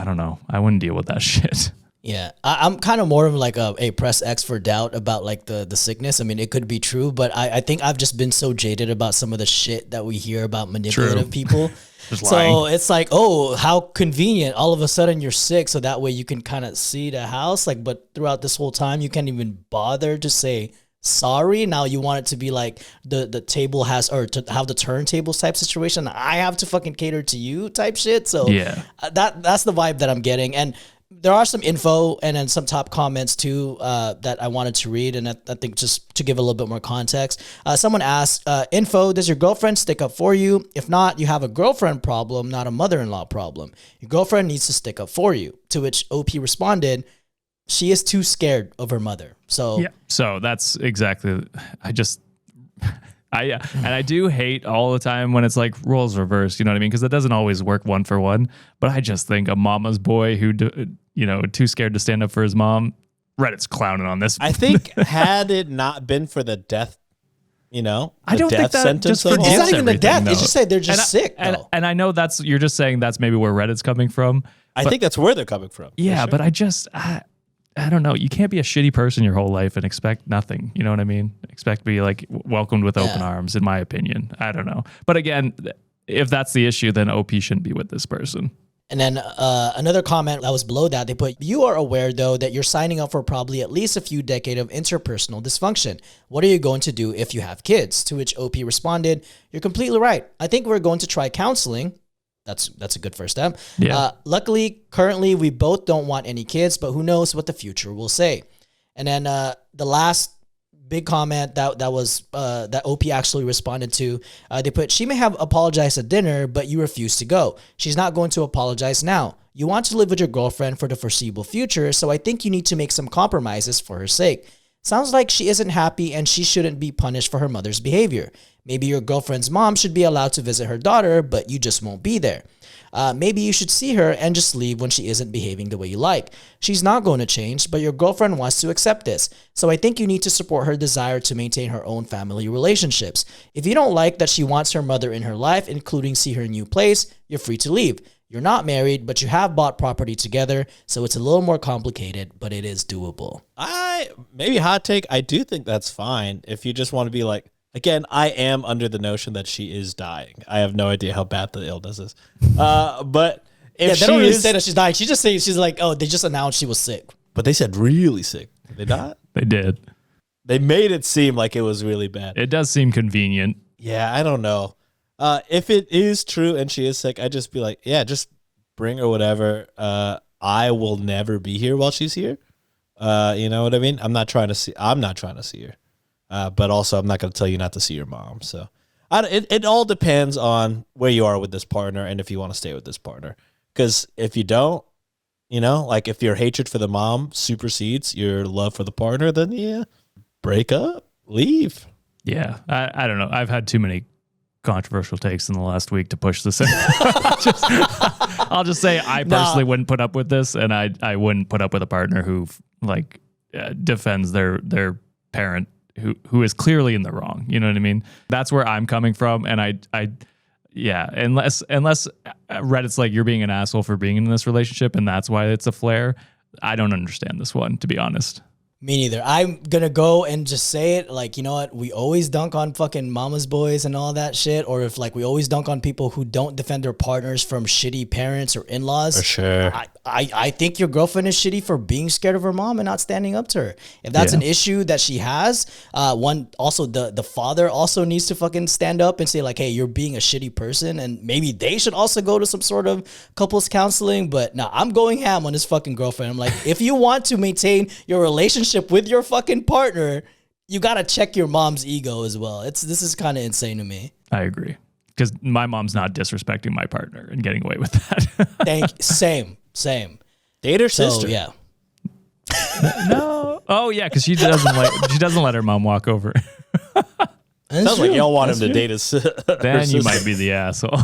don't know. I wouldn't deal with that shit. Yeah, I'm kind of more of like a press X for doubt about like the sickness. I mean, it could be true, but I think I've just been so jaded about some of the shit that we hear about manipulative people. So lying. it's like, oh, how convenient. All of a sudden you're sick, so that way you can kind of see the house. Like, but throughout this whole time, you can't even bother to say sorry. Now you want it to be like the table has, or to have the turntables type situation. I have to fucking cater to you type shit. So Yeah. that's the vibe that I'm getting. And there are some info and then some top comments too that I wanted to read, and I think just to give a little bit more context. Someone asked, info, does your girlfriend stick up for you? If not, you have a girlfriend problem, not a mother-in-law problem. Your girlfriend needs to stick up for you. To which OP responded, she is too scared of her mother. So Yeah. So that's exactly, I do hate all the time when it's like roles reversed, you know what I mean? Because it doesn't always work one for one. But I just think a mama's boy who, too scared to stand up for his mom, Reddit's clowning on this. I think had it not been for the death, I the don't think death that sentence just of forgets all, it's not even the everything, death. It's though. just said they're just sick. Though. And I know you're just saying that's maybe where Reddit's coming from. I think that's where they're coming from. Yeah, for sure. but I don't know. You can't be a shitty person your whole life and expect nothing. You know what I mean? Expect to be like welcomed with open arms, in my opinion. I don't know. But again, if that's the issue, then OP shouldn't be with this person. And then another comment that was below that, they put, you are aware, though, that you're signing up for probably at least a few decades of interpersonal dysfunction. What are you going to do if you have kids? To which OP responded, you're completely right. I think we're going to try counseling. That's a good first step. Yeah. Luckily, currently, we both don't want any kids, but who knows what the future will say. And then the last big comment that was that OP actually responded to, they put, she may have apologized at dinner, but you refuse to go. She's not going to apologize now. You want to live with your girlfriend for the foreseeable future, so I think you need to make some compromises for her sake. Sounds like she isn't happy and she shouldn't be punished for her mother's behavior. Maybe your girlfriend's mom should be allowed to visit her daughter, but you just won't be there. Maybe you should see her and just leave when she isn't behaving the way you like. She's not going to change, but your girlfriend wants to accept this. So I think you need to support her desire to maintain her own family relationships. If you don't like that she wants her mother in her life, including see her new place, you're free to leave. You're not married, but you have bought property together, so it's a little more complicated, but it is doable. Maybe hot take, I do think that's fine if you just want to be like, again, I am under the notion that she is dying. I have no idea how bad the illness is. But if they don't really is, say that she's dying. She just say she's like, oh, they just announced she was sick. but they said really sick. Did they not? They did. They made it seem like it was really bad. It does seem convenient. Yeah, I don't know. If it is true and she is sick, I'd just be like, yeah, just bring her whatever. I will never be here while she's here. You know what I mean? I'm not trying to see her. But also I'm not going to tell you not to see your mom. So it all depends on where you are with this partner and if you want to stay with this partner. Because if you don't, like if your hatred for the mom supersedes your love for the partner, then yeah, break up, leave. Yeah, I don't know. I've had too many controversial takes in the last week to push this in. I'll just say I personally wouldn't put up with this, and I wouldn't put up with a partner who defends their parent who is clearly in the wrong. You know what I mean? That's where I'm coming from, and unless Reddit's like, you're being an asshole for being in this relationship, and that's why it's a flare. I don't understand this one, to be honest. Me neither. I'm gonna go and just say it, like, you know what? We always dunk on fucking mama's boys and all that shit. Or if we always dunk on people who don't defend their partners from shitty parents or in-laws. For sure. I think your girlfriend is shitty for being scared of her mom and not standing up to her. If that's an issue that she has, the father also needs to fucking stand up and say like, hey, you're being a shitty person, and maybe they should also go to some sort of couples counseling. But no, I'm going ham on this fucking girlfriend. I'm like, if you want to maintain your relationship with your fucking partner, you gotta check your mom's ego as well. This is kind of insane to me. I agree, because my mom's not disrespecting my partner and getting away with that. Same. Date her sister. So, yeah. No. Oh yeah, because she doesn't let her mom walk over. Sounds like y'all want him to date his. Then you might be the asshole.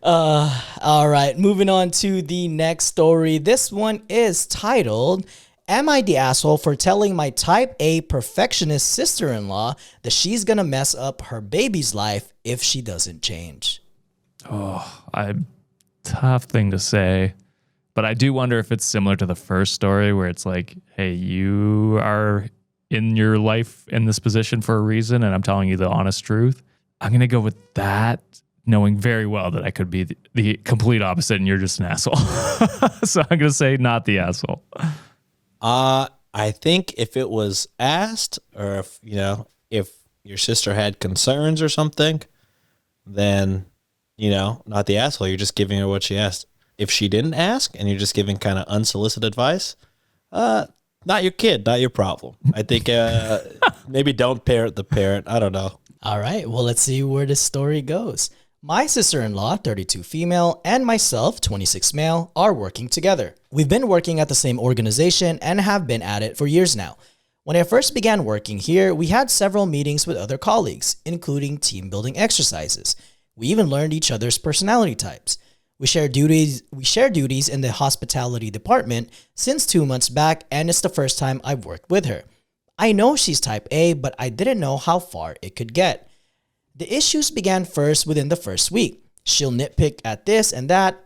All right, moving on to the next story. This one is titled, Am I the asshole for telling my type A perfectionist sister-in-law that she's gonna mess up her baby's life if she doesn't change? Tough thing to say. But I do wonder if it's similar to the first story where it's like, hey, you are in your life in this position for a reason, and I'm telling you the honest truth. I'm going to go with that, knowing very well that I could be the complete opposite and you're just an asshole. So I'm going to say not the asshole. I think if it was asked, or if your sister had concerns or something, then, not the asshole. You're just giving her what she asked. If she didn't ask and you're just giving kind of unsolicited advice, not your kid, not your problem. I think maybe don't parent the parent. I don't know. All right, well, let's see where this story goes. My sister-in-law, 32 female, and myself, 26 male, are working together. We've been working at the same organization and have been at it for years now. When I first began working here, we had several meetings with other colleagues, including team building exercises. We even learned each other's personality types. We share duties in the hospitality department since 2 months back, and it's the first time I've worked with her. I know she's type A, but I didn't know how far it could get. The issues began first within the first week. She'll nitpick at this and that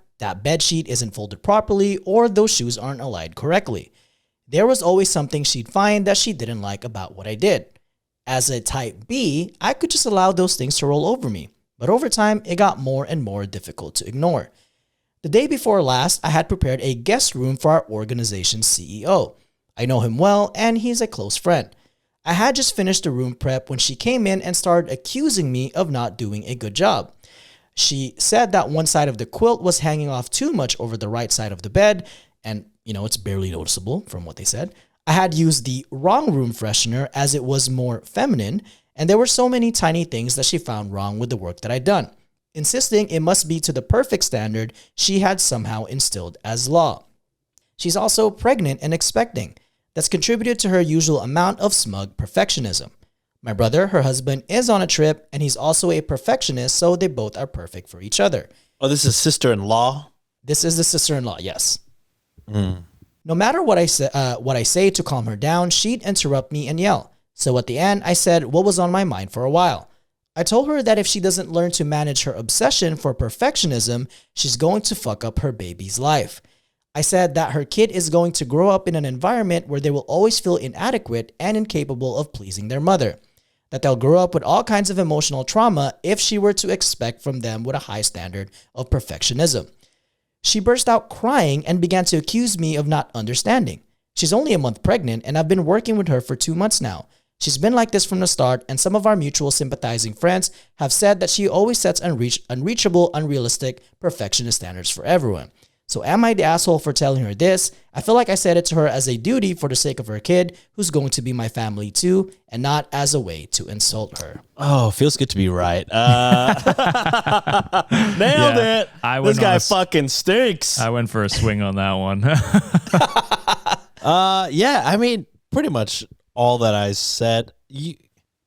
bed sheet isn't folded properly, or those shoes aren't aligned correctly. There was always something she'd find that she didn't like about what I did. As a type B, I could just allow those things to roll over me, but over time, it got more and more difficult to ignore. The day before last, I had prepared a guest room for our organization's CEO. I know him well, and he's a close friend. I had just finished the room prep when she came in and started accusing me of not doing a good job. She said that one side of the quilt was hanging off too much over the right side of the bed, and it's barely noticeable from what they said. I had used the wrong room freshener as it was more feminine, and there were so many tiny things that she found wrong with the work that I'd done, insisting it must be to the perfect standard she had somehow instilled as law. She's also pregnant and expecting. That's contributed to her usual amount of smug perfectionism. My brother, her husband, is on a trip, and he's also a perfectionist, so they both are perfect for each other. Oh, this is sister-in-law? This is the sister-in-law, yes. No matter what I say to calm her down, she'd interrupt me and yell. So at the end, I said what was on my mind for a while. I told her that if she doesn't learn to manage her obsession for perfectionism, she's going to fuck up her baby's life. I said that her kid is going to grow up in an environment where they will always feel inadequate and incapable of pleasing their mother. That they'll grow up with all kinds of emotional trauma if she were to expect from them with a high standard of perfectionism. She burst out crying and began to accuse me of not understanding. She's only a month pregnant, and I've been working with her for 2 months now. She's been like this from the start, and some of our mutual sympathizing friends have said that she always sets unreachable, unrealistic, perfectionist standards for everyone. So am I the asshole for telling her this? I feel like I said it to her as a duty for the sake of her kid, who's going to be my family too, and not as a way to insult her. Oh, feels good to be right. Nailed it. This guy fucking stinks. I went for a swing on that one. Yeah, I mean, pretty much all that I said.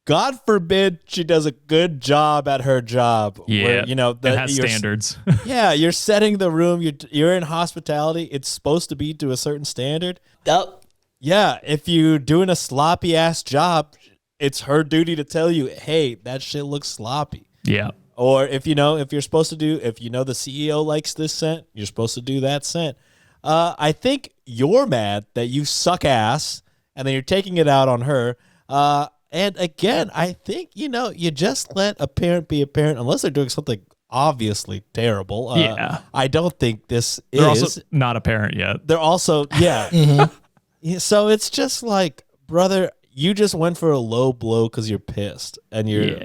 God forbid she does a good job at her job. Yeah, where, it has standards. Yeah, you're setting the room. You're in hospitality. It's supposed to be to a certain standard. Yep. Yeah, if you're doing a sloppy ass job, it's her duty to tell you, hey, that shit looks sloppy. Yeah. Or if the CEO likes this scent, you're supposed to do that scent. I think you're mad that you suck ass, and then you're taking it out on her. And again, I think, you just let a parent be a parent unless they're doing something obviously terrible. Yeah. I don't think they're also not a parent yet. They're also, yeah. Mm-hmm. So it's just like, brother, you just went for a low blow because you're pissed and you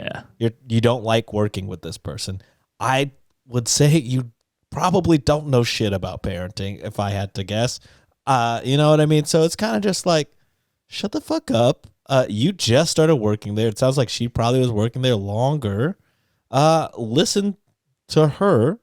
don't like working with this person. I would say you probably don't know shit about parenting, if I had to guess. You know what I mean? So it's kind of just like, shut the fuck up. You just started working there. It sounds like she probably was working there longer. Listen to her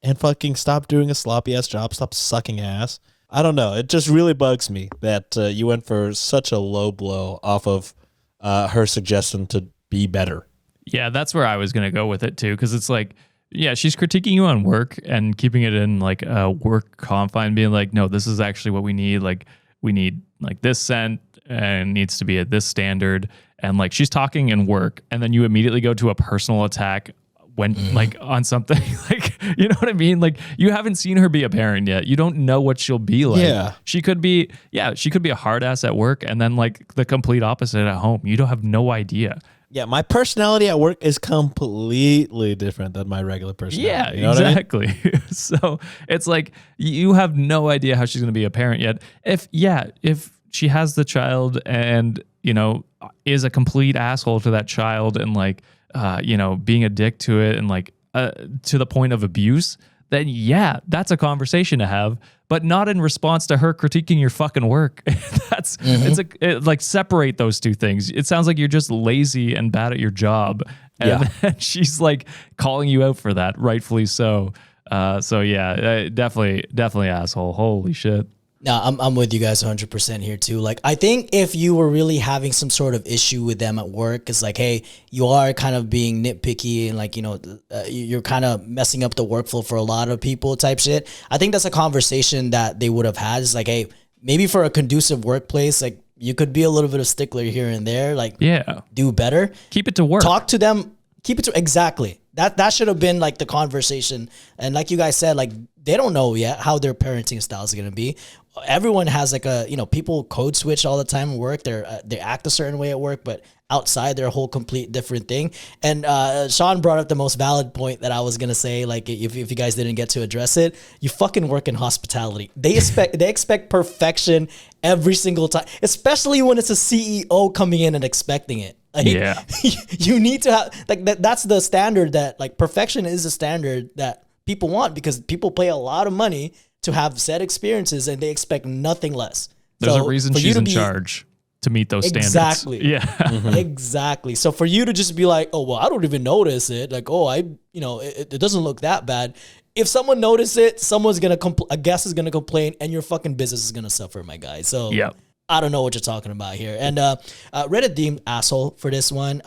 and fucking stop doing a sloppy ass job. Stop sucking ass. I don't know. It just really bugs me that you went for such a low blow off of her suggestion to be better. Yeah, that's where I was going to go with it too. Cause it's like, yeah, she's critiquing you on work and keeping it in like a work confine, being like, no, this is actually what we need. Like we need like this scent and needs to be at this standard. And like she's talking in work, and then you immediately go to a personal attack when like on something like You know what I mean? Like, you haven't seen her be a parent yet. You don't know what she'll be like. Yeah. She could be a hard ass at work and then like the complete opposite at home. You don't have no idea. Yeah, my personality at work is completely different than my regular personality. Yeah, exactly. So it's like you have no idea how she's going to be a parent yet. If she has the child and, you know, is a complete asshole to that child and like, you know, being a dick to it and like to the point of abuse, then yeah, that's a conversation to have, but not in response to her critiquing your fucking work. Like separate those two things. It sounds like you're just lazy and bad at your job. And then she's like calling you out for that, rightfully so. So yeah, definitely asshole. Holy shit. No, I'm with you guys 100% here too. Like, I think if you were really having some sort of issue with them at work, it's like, hey, you are kind of being nitpicky and like, you know, you're kind of messing up the workflow for a lot of people type shit. I think that's a conversation that they would have had. It's like, hey, maybe for a conducive workplace, like you could be a little bit of stickler here and there, like do better. Keep it to work. Talk to them. Keep it to exactly. That should have been like the conversation. And like you guys said, like they don't know yet how their parenting style is going to be. Everyone has like a, you know, people code switch all the time at work. They act a certain way at work, but outside they're a whole complete different thing. And Sean brought up the most valid point that I was going to say, like if you guys didn't get to address it, you fucking work in hospitality. They expect perfection every single time, especially when it's a CEO coming in and expecting it. Like, yeah. You need to have like that's the standard that like perfection is a standard that people want because people pay a lot of money to have said experiences and they expect nothing less. There's a reason she's in charge to meet those standards. Exactly. Yeah. Exactly. So for you to just be like, oh, well, I don't even notice it. Like, oh, it doesn't look that bad. If someone notices it, someone's going to, a guest is going to complain and your fucking business is going to suffer, my guy. So I don't know what you're talking about here. And Reddit deemed asshole for this one.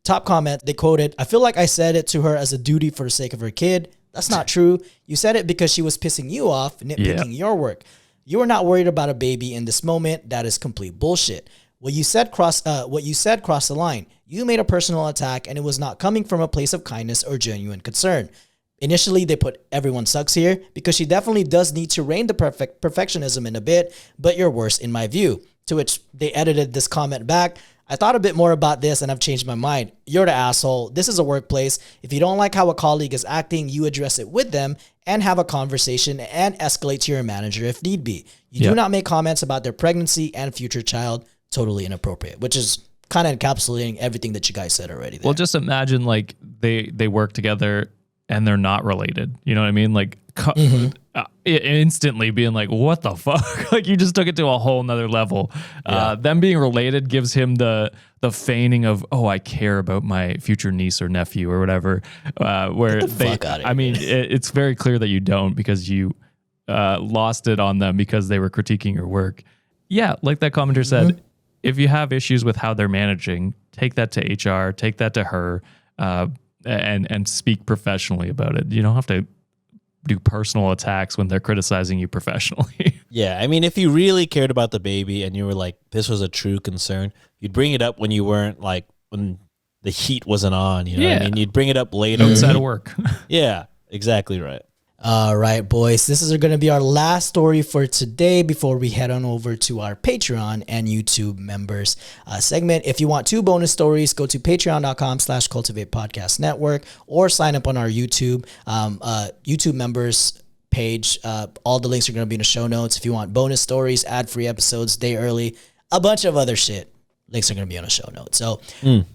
Top comment, they quoted, I feel like I said it to her as a duty for the sake of her kid. That's not true. You said it because she was pissing you off, nitpicking your work. You are not worried about a baby in this moment. That is complete bullshit. What you said crossed the line. You made a personal attack, and it was not coming from a place of kindness or genuine concern. Initially, they put everyone sucks here because she definitely does need to rein the perfectionism in a bit, but you're worse in my view. To which they edited this comment back. I thought a bit more about this and I've changed my mind. You're the asshole. This is a workplace. If you don't like how a colleague is acting, you address it with them and have a conversation and escalate to your manager if need be. You do not make comments about their pregnancy and future child. Totally inappropriate, which is kind of encapsulating everything that you guys said already there. Well, just imagine like they work together and they're not related. You know what I mean? Like instantly being like, what the fuck? Like you just took it to a whole nother level. Them being related gives him the feigning of, oh, I care about my future niece or nephew or whatever. Where it's very clear that you don't because you lost it on them because they were critiquing your work. Yeah, like that commenter said, if you have issues with how they're managing, take that to HR, take that to her, and speak professionally about it. You don't have to do personal attacks when they're criticizing you professionally. Yeah, I mean, if you really cared about the baby and you were like, this was a true concern, you'd bring it up when you weren't like, when the heat wasn't on, you know what I mean? You'd bring it up later. Outside of work. Yeah, exactly right. All right, boys. This is going to be our last story for today before we head on over to our Patreon and YouTube members segment. If you want 2 bonus stories, go to patreon.com/Cultivate Podcast Network or sign up on our YouTube members page. All the links are going to be in the show notes. If you want bonus stories, ad-free episodes, day early, a bunch of other shit, links are going to be on the show notes. So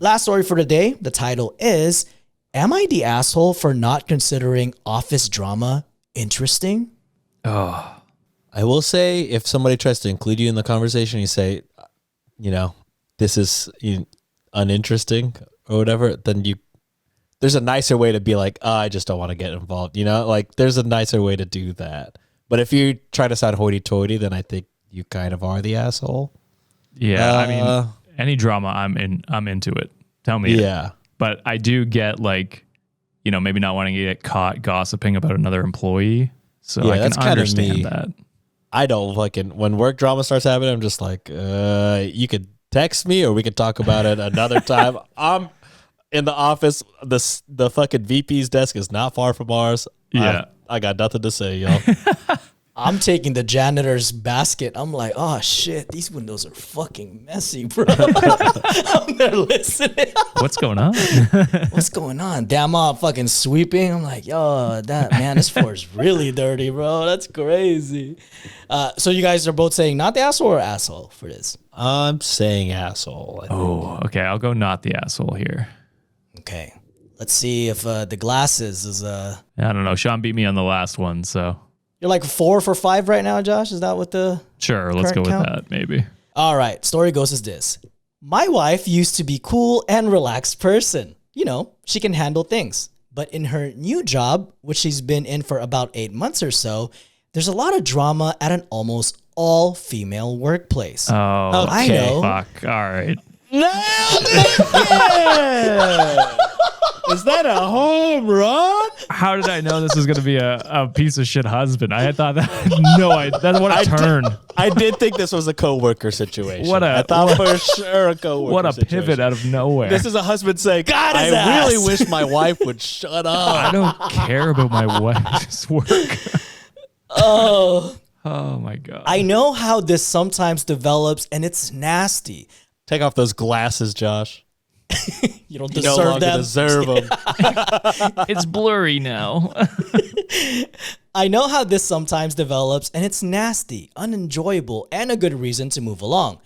last story for today, the title is, am I the asshole for not considering office drama interesting? Oh, I will say if somebody tries to include you in the conversation, you say, you know, this is uninteresting or whatever, then there's a nicer way to be like, oh, I just don't want to get involved. You know, like there's a nicer way to do that. But if you try to sound hoity-toity, then I think you kind of are the asshole. Yeah, I mean, any drama, I'm into it. Tell me. Yeah. But I do get like, you know, maybe not wanting to get caught gossiping about another employee. So yeah, I can understand that. I don't when work drama starts happening, I'm just like, you could text me or we could talk about it another time. I'm in the office. The fucking VP's desk is not far from ours. Yeah. I got nothing to say, y'all. I'm taking the janitor's basket. I'm like, oh shit, these windows are fucking messy, bro. I'm there listening. What's going on? What's going on? Damn, I'm fucking sweeping. I'm like, yo, this floor is really dirty, bro. That's crazy. So you guys are both saying not the asshole or asshole for this? I'm saying asshole. Oh, okay. I'll go not the asshole here. Okay. Let's see if the glasses is I don't know. Sean beat me on the last one, so. You're like 4 for 5 right now, Josh? Is that what the Sure, let's go with count? that, maybe. All right, story goes as this. My wife used to be cool and relaxed person. You know, she can handle things. But in her new job, which she's been in for about 8 months or so, there's a lot of drama at an almost all-female workplace. Oh, I know. Fuck. All right. Nailed it! Is that a home run? How did I know this was going to be a piece of shit husband? I had thought that. No, that's what a turn. I did think this was a coworker situation. I thought for sure a coworker What a situation. pivot out of nowhere. This is a husband saying, God, I really wish my wife would shut up. I don't care about my wife's work. Oh. Oh my God. I know how this sometimes develops, and it's nasty. Take off those glasses, Josh. You don't You no deserve longer them. deserve them. It's blurry now. I know how this sometimes develops, and it's nasty, unenjoyable, and a good reason to move along.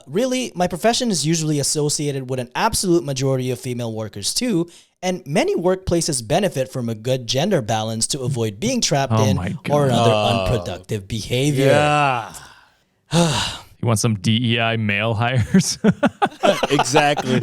Really, my profession is usually associated with an absolute majority of female workers too, and many workplaces benefit from a good gender balance to avoid being trapped in or another unproductive behavior. Yeah. You want some DEI male hires? Exactly.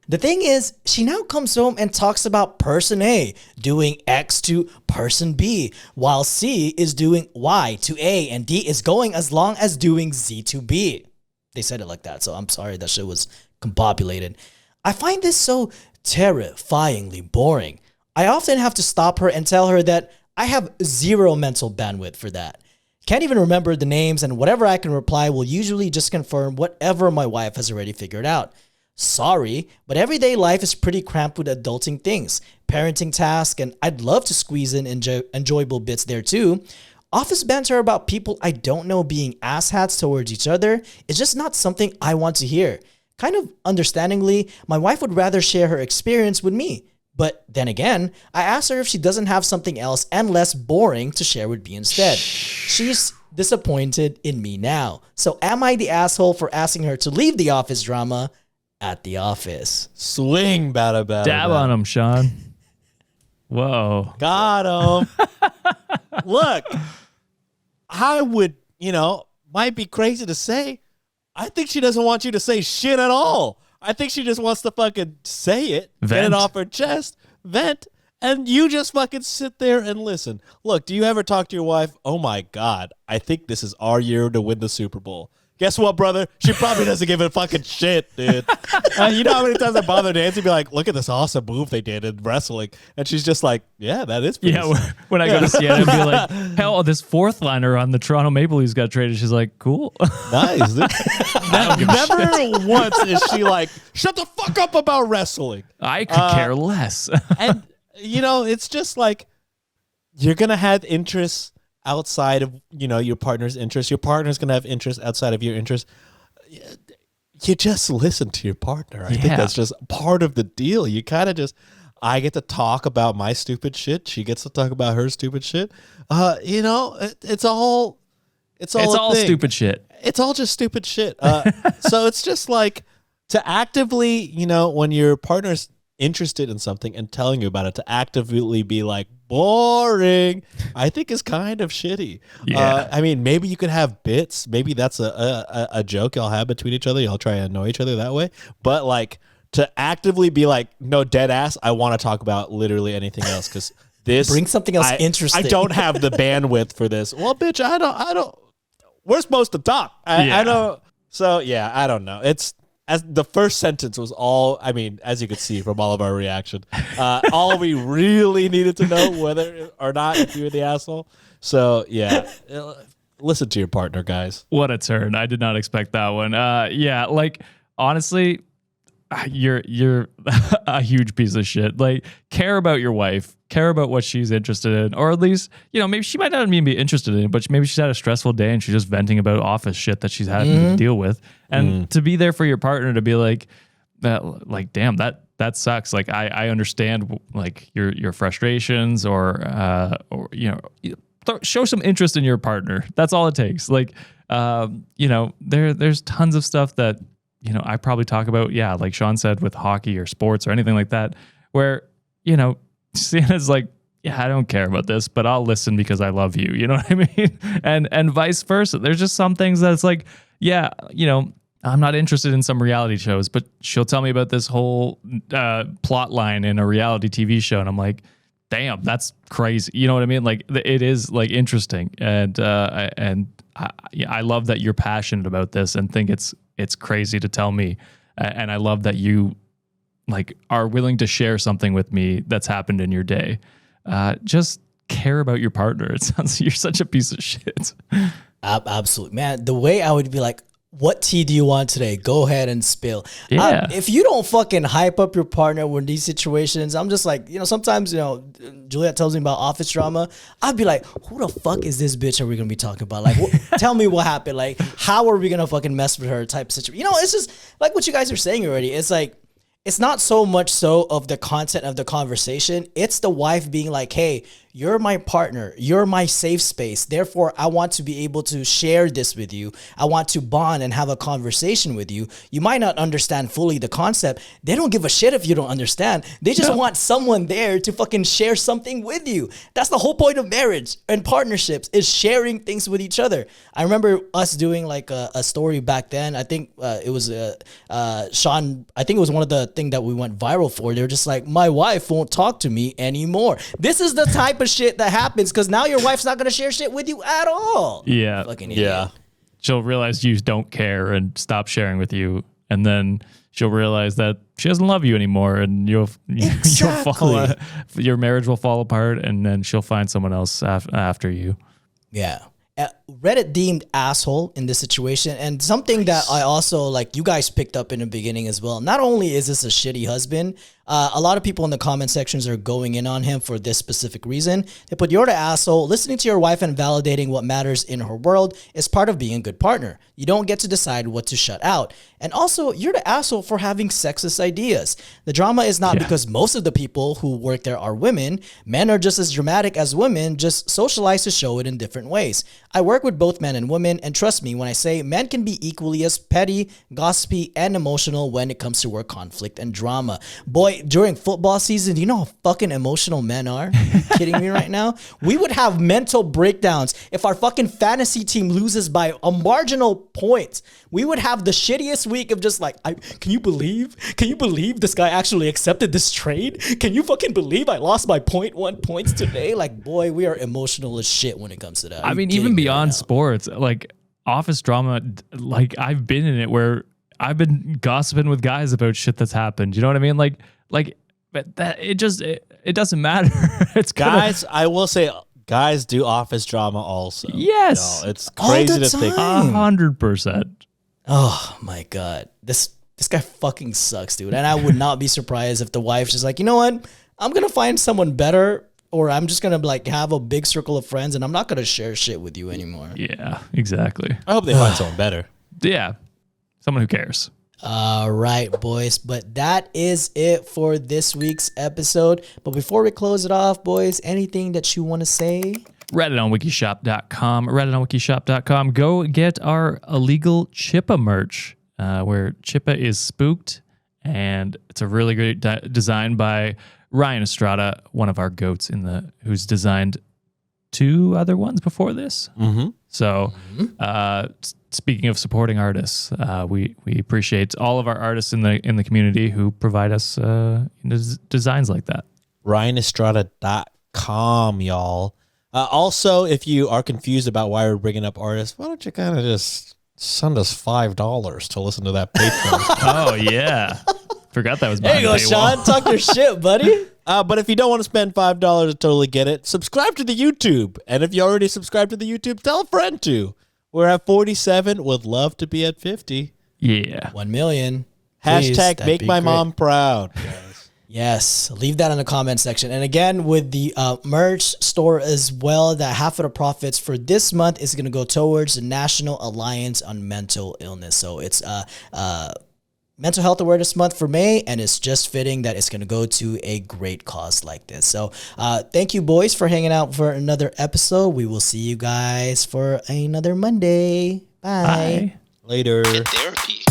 The thing is, she now comes home and talks about person A doing X to person B, while C is doing Y to A, and D is going as long as doing Z to B. They said it like that, so I'm sorry that shit was compopulated. I find this so terrifyingly boring. I often have to stop her and tell her that I have zero mental bandwidth for that. Can't even remember the names, and whatever I can reply will usually just confirm whatever my wife has already figured out. Sorry, but everyday life is pretty cramped with adulting things, parenting tasks, and I'd love to squeeze in enjoyable bits there too. Office banter about people I don't know being asshats towards each other is just not something I want to hear. Kind of understandingly, my wife would rather share her experience with me. But then again, I asked her if she doesn't have something else and less boring to share with me instead. She's disappointed in me now. So am I the asshole for asking her to leave the office drama at the office? Swing, bada, bada. Dab on him, Sean. Whoa. Got him. Look, I would, might be crazy to say, I think she doesn't want you to say shit at all. I think she just wants to fucking say it, get it off her chest, vent, and you just fucking sit there and listen. Look, do you ever talk to your wife? Oh my God, I think this is our year to win the Super Bowl. Guess what, brother? She probably doesn't give a fucking shit, dude. You know how many times I bother Nancy be like, look at this awesome move they did in wrestling. And she's just like, yeah, that is pretty sick. When I go to Seattle, I'd be like, hell, this fourth liner on the Toronto Maple Leafs got traded. She's like, cool. Nice. Never once is she like, shut the fuck up about wrestling. I could care less. And, it's just like, you're going to have interests outside of, your partner's interests. Your partner's going to have interests outside of your interests. You just listen to your partner. I think that's just part of the deal. You kind of just, I get to talk about my stupid shit. She gets to talk about her stupid shit. It's all stupid shit. It's all just stupid shit. So it's just like to actively, when your partner's interested in something and telling you about it, to actively be like, boring, I think is kind of shitty. Yeah. I mean, maybe you could have bits. Maybe that's a joke y'all have between each other. Y'all try and annoy each other that way. But like to actively be like, no, dead ass, I want to talk about literally anything else because this Bring something else interesting. I don't have the bandwidth for this. Well, bitch, I don't. We're supposed to talk. I don't. So yeah, I don't know. It's. As the first sentence was all, I mean, as you could see from all of our reaction, all we really needed to know whether or not if you were the asshole. So, yeah, listen to your partner, guys. What a turn. I did not expect that one. Honestly, you're a huge piece of shit. Like, care about your wife, care about what she's interested in, or at least, maybe she might not even be interested in it, but maybe she's had a stressful day and she's just venting about office shit that she's having to deal with. And to be there for your partner, to be like, damn, that sucks. Like, I understand like your frustrations, or show some interest in your partner. That's all it takes. Like, there's tons of stuff that, I probably talk about, like Sean said, with hockey or sports or anything like that, where, Sienna's like, I don't care about this, but I'll listen because I love you. You know what I mean? And vice versa. There's just some things that's like, I'm not interested in some reality shows, but she'll tell me about this whole plot line in a reality TV show. And I'm like, damn, that's crazy. You know what I mean? Like, it is like interesting. And I love that you're passionate about this and think it's crazy to tell me. And I love that you like are willing to share something with me that's happened in your day. Just care about your partner. It sounds you're such a piece of shit. Absolutely, man. The way I would be like, what tea do you want today? Go ahead and spill. Yeah. If you don't fucking hype up your partner in these situations, I'm just like, sometimes, Juliet tells me about office drama. I'd be like, who the fuck is this bitch are we going to be talking about? Like, tell me what happened. Like, how are we going to fucking mess with her type of situation? It's just like what you guys are saying already. It's like, it's not so much so of the content of the conversation. It's the wife being like, hey, you're my partner. You're my safe space. Therefore, I want to be able to share this with you. I want to bond and have a conversation with you. You might not understand fully the concept. They don't give a shit if you don't understand. They just want someone there to fucking share something with you. That's the whole point of marriage and partnerships, is sharing things with each other. I remember us doing like a story back then. I think it was Sean. I think it was one of the things that we went viral for. They're just like, my wife won't talk to me anymore. This is the type of shit that happens because now your wife's not going to share shit with you at all. Yeah. Fucking idiot. Yeah. She'll realize you don't care and stop sharing with you. And then she'll realize that she doesn't love you anymore, and you'll fall, your marriage will fall apart, and then she'll find someone else after you. Yeah. Reddit deemed asshole in this situation, and something that I also like you guys picked up in the beginning as well. Not only is this a shitty husband, a lot of people in the comment sections are going in on him for this specific reason. They put, you're the asshole. Listening to your wife and validating what matters in her world is part of being a good partner. You don't get to decide what to shut out. And also, you're the asshole for having sexist ideas. The drama is not because most of the people who work there are women. Men are just as dramatic as women, just socialized to show it in different ways. I work with both men and women, and trust me when I say men can be equally as petty, gossipy, and emotional when it comes to work conflict and drama. Boy, during football season, do you know how fucking emotional men are? Are you kidding me right now? We would have mental breakdowns if our fucking fantasy team loses by a marginal point. We would have the shittiest week of just like, can you believe this guy actually accepted this trade? Can you fucking believe I lost by 0.1 points today? Like, boy, we are emotional as shit when it comes to that. I mean, even beyond sports, like office drama, like I've been in it where I've been gossiping with guys about shit that's happened. You know what I mean? Like but that it doesn't matter. It's guys. I will say, guys do office drama also. Yes, it's crazy to think. 100%. Oh my god, this guy fucking sucks, dude. And I would not be surprised if the wife's just like, you know what? I'm gonna find someone better, or I'm just gonna like have a big circle of friends, and I'm not gonna share shit with you anymore. Yeah, exactly. I hope they find someone better. Yeah, someone who cares. All right, boys. But that is it for this week's episode. But before we close it off, boys, anything that you want to say? Reddit on wikishop.com. Go get our illegal Chippa merch, where Chippa is spooked, and it's a really great design by Ryan Estrada, one of our goats who's designed 2 other ones before this. Mm-hmm. So, speaking of supporting artists, we appreciate all of our artists in the community who provide us designs like that. RyanEstrada.com, y'all. Also, if you are confused about why we're bringing up artists, why don't you kind of just send us $5 to listen to that Patreon? Oh, yeah. Forgot that was There you go, Sean. Talk your shit, buddy. But if you don't want to spend $5 to totally get it, subscribe to the YouTube. And if you already subscribed to the YouTube, tell a friend to. We're at 47. Would love to be at 50. Yeah. 1 million. Please, Hashtag that'd make be my great. mom proud. Guys. Yes, leave that in the comment section. And again, with the merch store as well, that half of the profits for this month is going to go towards the National Alliance on Mental Illness. So it's Mental Health Awareness Month for May, and it's just fitting that it's going to go to a great cause like this. So thank you, boys, for hanging out for another episode. We will see you guys for another Monday. Bye. Bye. Later. Get therapy.